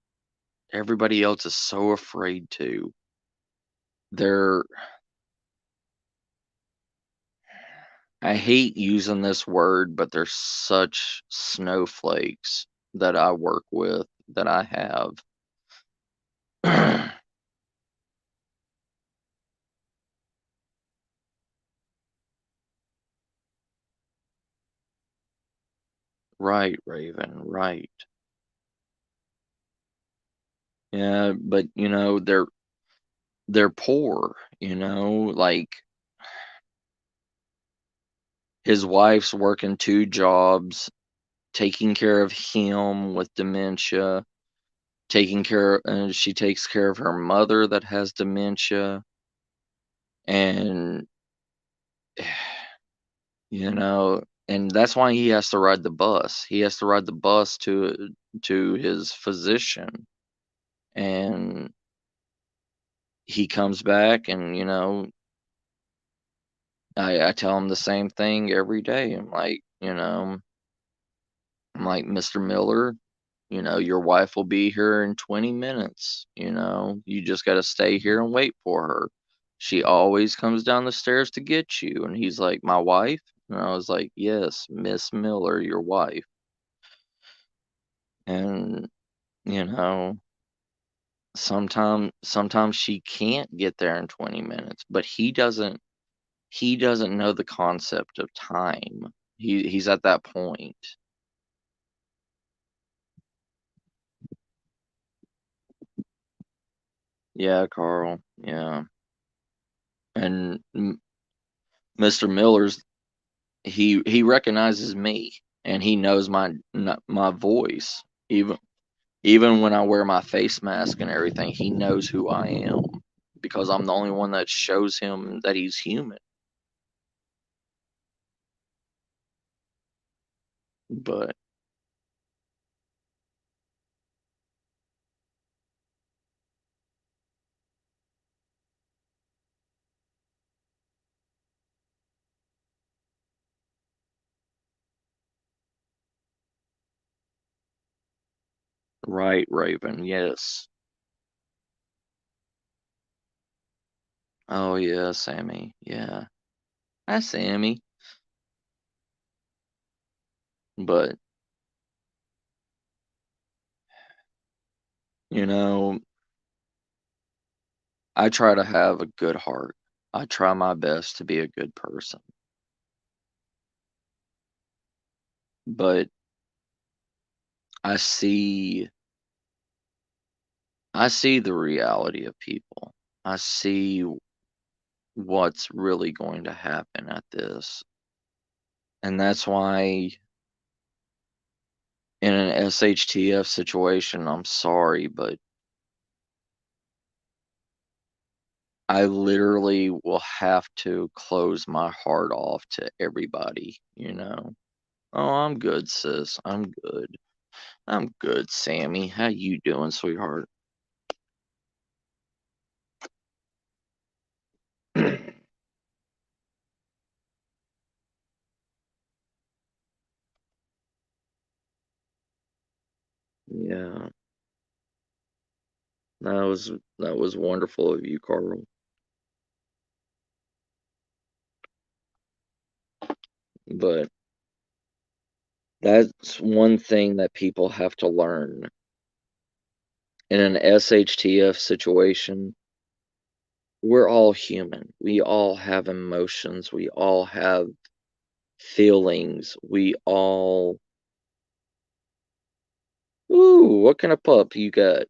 everybody else is so afraid to. They're I hate using this word, but they're such snowflakes that I work with, that I have. Right, Raven, right. Yeah, but you know, they're poor, you know, like his wife's working 2 jobs, taking care of him with dementia, and she takes care of her mother that has dementia, and you know, and that's why he has to ride the bus. He has to ride the bus to his physician, and he comes back, and you know, I tell him the same thing every day. I'm like, Mr. Miller, you know, your wife will be here in 20 minutes. You know, you just got to stay here and wait for her. She always comes down the stairs to get you. And he's like, my wife? And I was like, yes, Miss Miller, your wife. And, you know, sometimes she can't get there in 20 minutes, but he doesn't know the concept of time. He's at that point. Yeah, Carl. Yeah. And Mr. Miller's he recognizes me, and he knows my voice. Even when I wear my face mask and everything, he knows who I am because I'm the only one that shows him that he's human. But right, Raven, yes. Oh yeah, Sammy. Yeah. Hi, Sammy. But you know, I try to have a good heart. I try my best to be a good person. But I see I see the reality of people. I see what's really going to happen at this. And that's why in an SHTF situation, I'm sorry, but I literally will have to close my heart off to everybody, you know. Oh, I'm good, sis. I'm good. I'm good, Sammy. How you doing, sweetheart? Yeah. That was wonderful of you, Carl. But that's one thing that people have to learn. In an SHTF situation, we're all human. We all have emotions. We all have feelings. We all. Ooh, what kind of pup you got?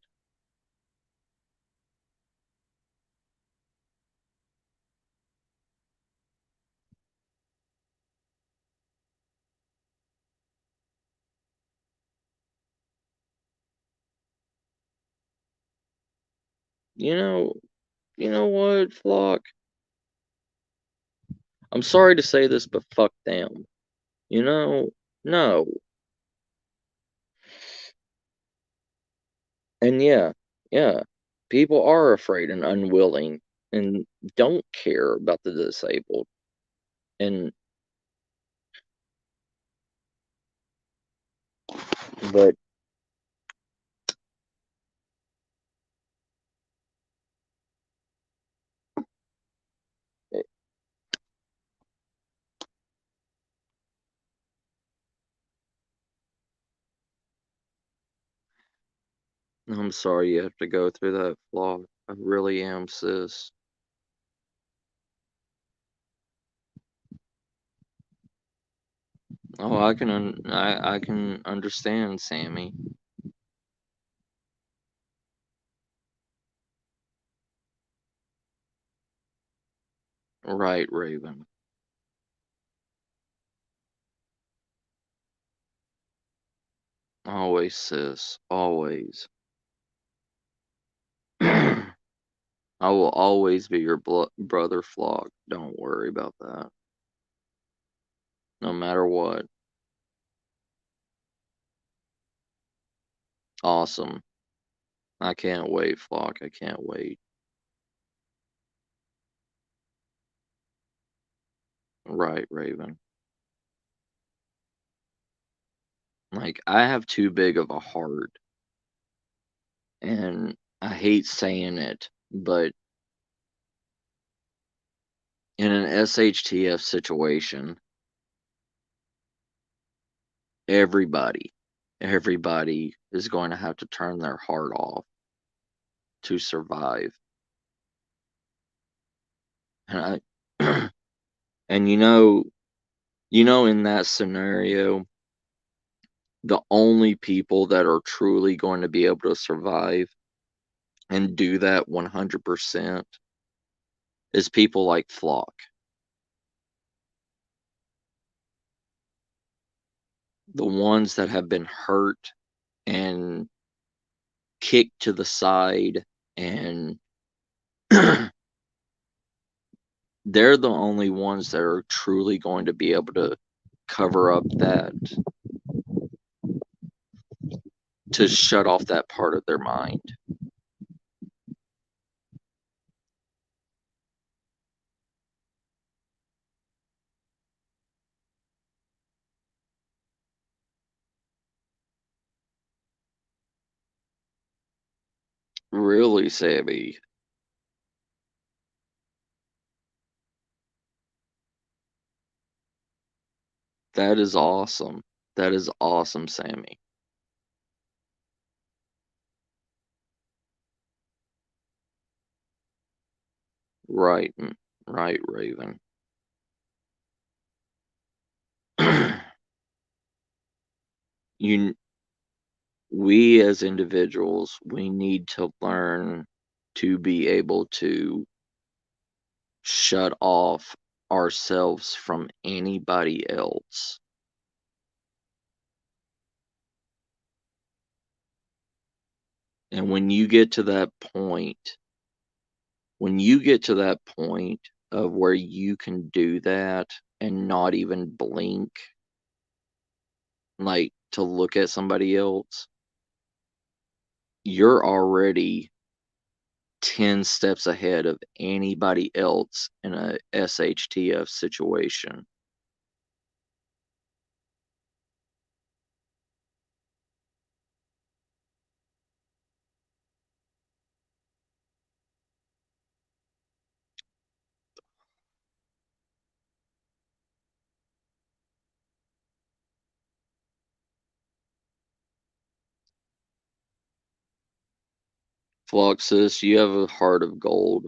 You know, you know what, Flock? I'm sorry to say this, but fuck them. You know, no. And yeah, people are afraid and unwilling and don't care about the disabled. And but eh, I'm sorry you have to go through that, Flock. I really am, sis. Oh, I can understand, Sammy. Right, Raven. Always, sis. Always. I will always be your brother, Flock. Don't worry about that. No matter what. Awesome. I can't wait, Flock. I can't wait. Right, Raven. Like, I have too big of a heart, and I hate saying it, but in an SHTF situation, everybody, everybody is going to have to turn their heart off to survive. And and in that scenario, the only people that are truly going to be able to survive and do that 100% is people like Flock. The ones that have been hurt and kicked to the side, and they're the only ones that are truly going to be able to cover up that, to shut off that part of their mind. Really, Sammy. That is awesome. That is awesome, Sammy. Right, right, Raven. you we as individuals, we need to learn to be able to shut off ourselves from anybody else. And when you get to that point of where you can do that and not even blink, like to look at somebody else, you're already 10 steps ahead of anybody else in a SHTF situation. Fluxus, you have a heart of gold.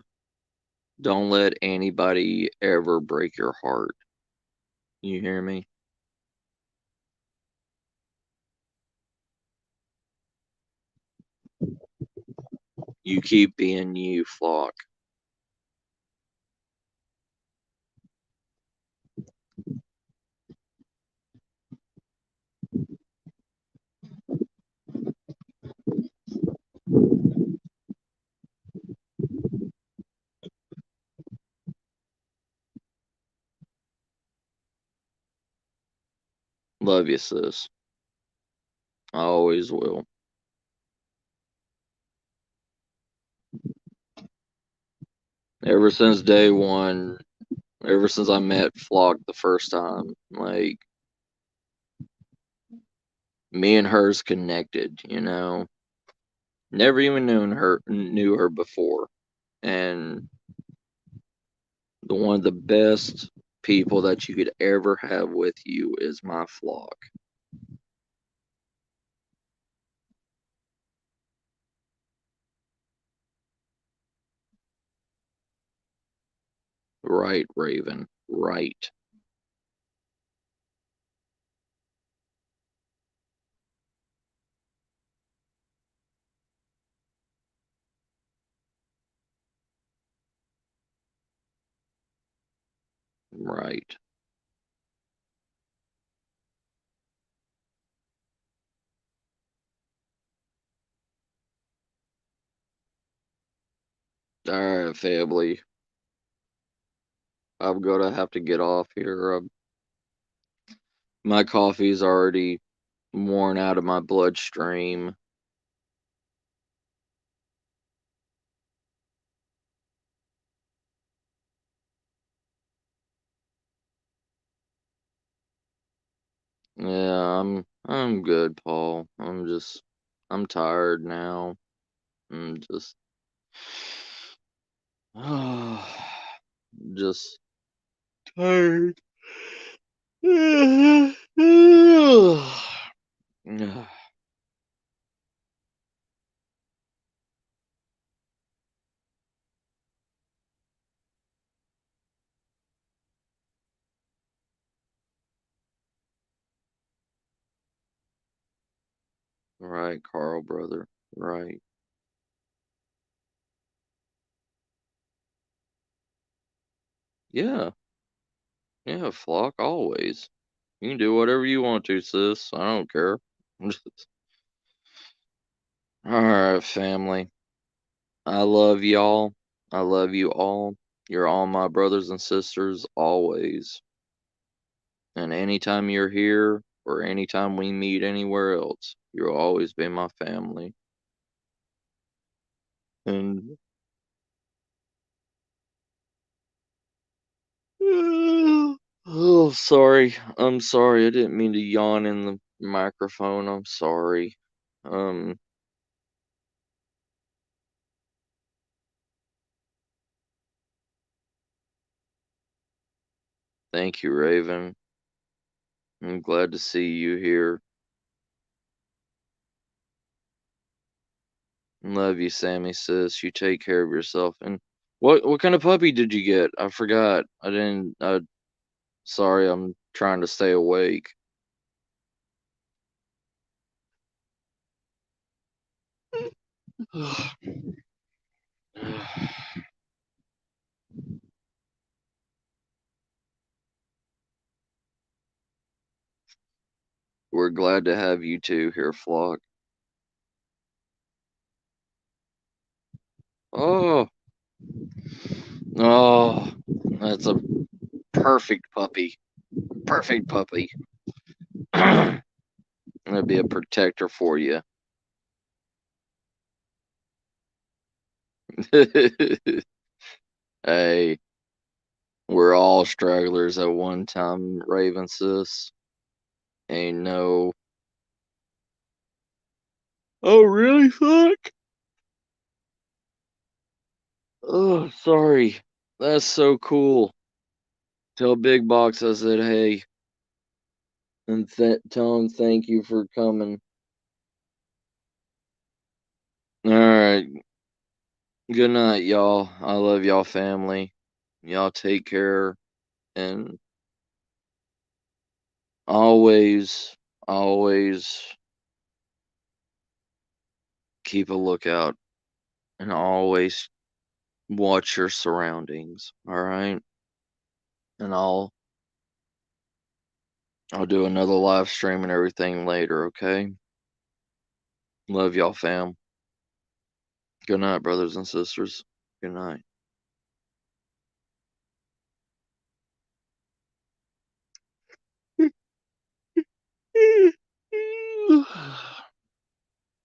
Don't let anybody ever break your heart. You hear me? You keep being you, Flock. Love you, sis. I always will. Ever since day one, ever since I met Flock the first time, like, me and her's connected, you know? Never even knew her before. And one of the best people that you could ever have with you is my Flock. Right, Raven. Right. Right. Alright, family. I'm gonna have to get off here. My coffee's already worn out of my bloodstream. Yeah, I'm good, Paul. I'm tired now. I'm just just tired. Right, Carl, brother. Right. Yeah. Yeah, Flock, always. You can do whatever you want to, sis. I don't care. Alright, family. I love y'all. I love you all. You're all my brothers and sisters, always. And anytime you're here, or anytime we meet anywhere else, you'll always be my family. And oh, sorry. I'm sorry. I didn't mean to yawn in the microphone. I'm sorry. Um, Thank you, Raven. I'm glad to see you here. Love you, Sammy, sis. You take care of yourself. And what kind of puppy did you get? I forgot. I didn't. Sorry. I'm trying to stay awake. We're glad to have you two here, Flock. Oh, oh, that's a perfect puppy. Perfect puppy. That'd be a protector for you. Hey, we're all stragglers at one time, Raven, sis. Ain't no. Oh, really, Flock? Oh, sorry. That's so cool. Tell Big Box I said hey, and tell him thank you for coming. All right. Good night, y'all. I love y'all family. Y'all take care and always, always keep a lookout and always watch your surroundings. All right. And I'll do another live stream and everything later. Okay. Love y'all, fam. Good night, brothers and sisters. Good night.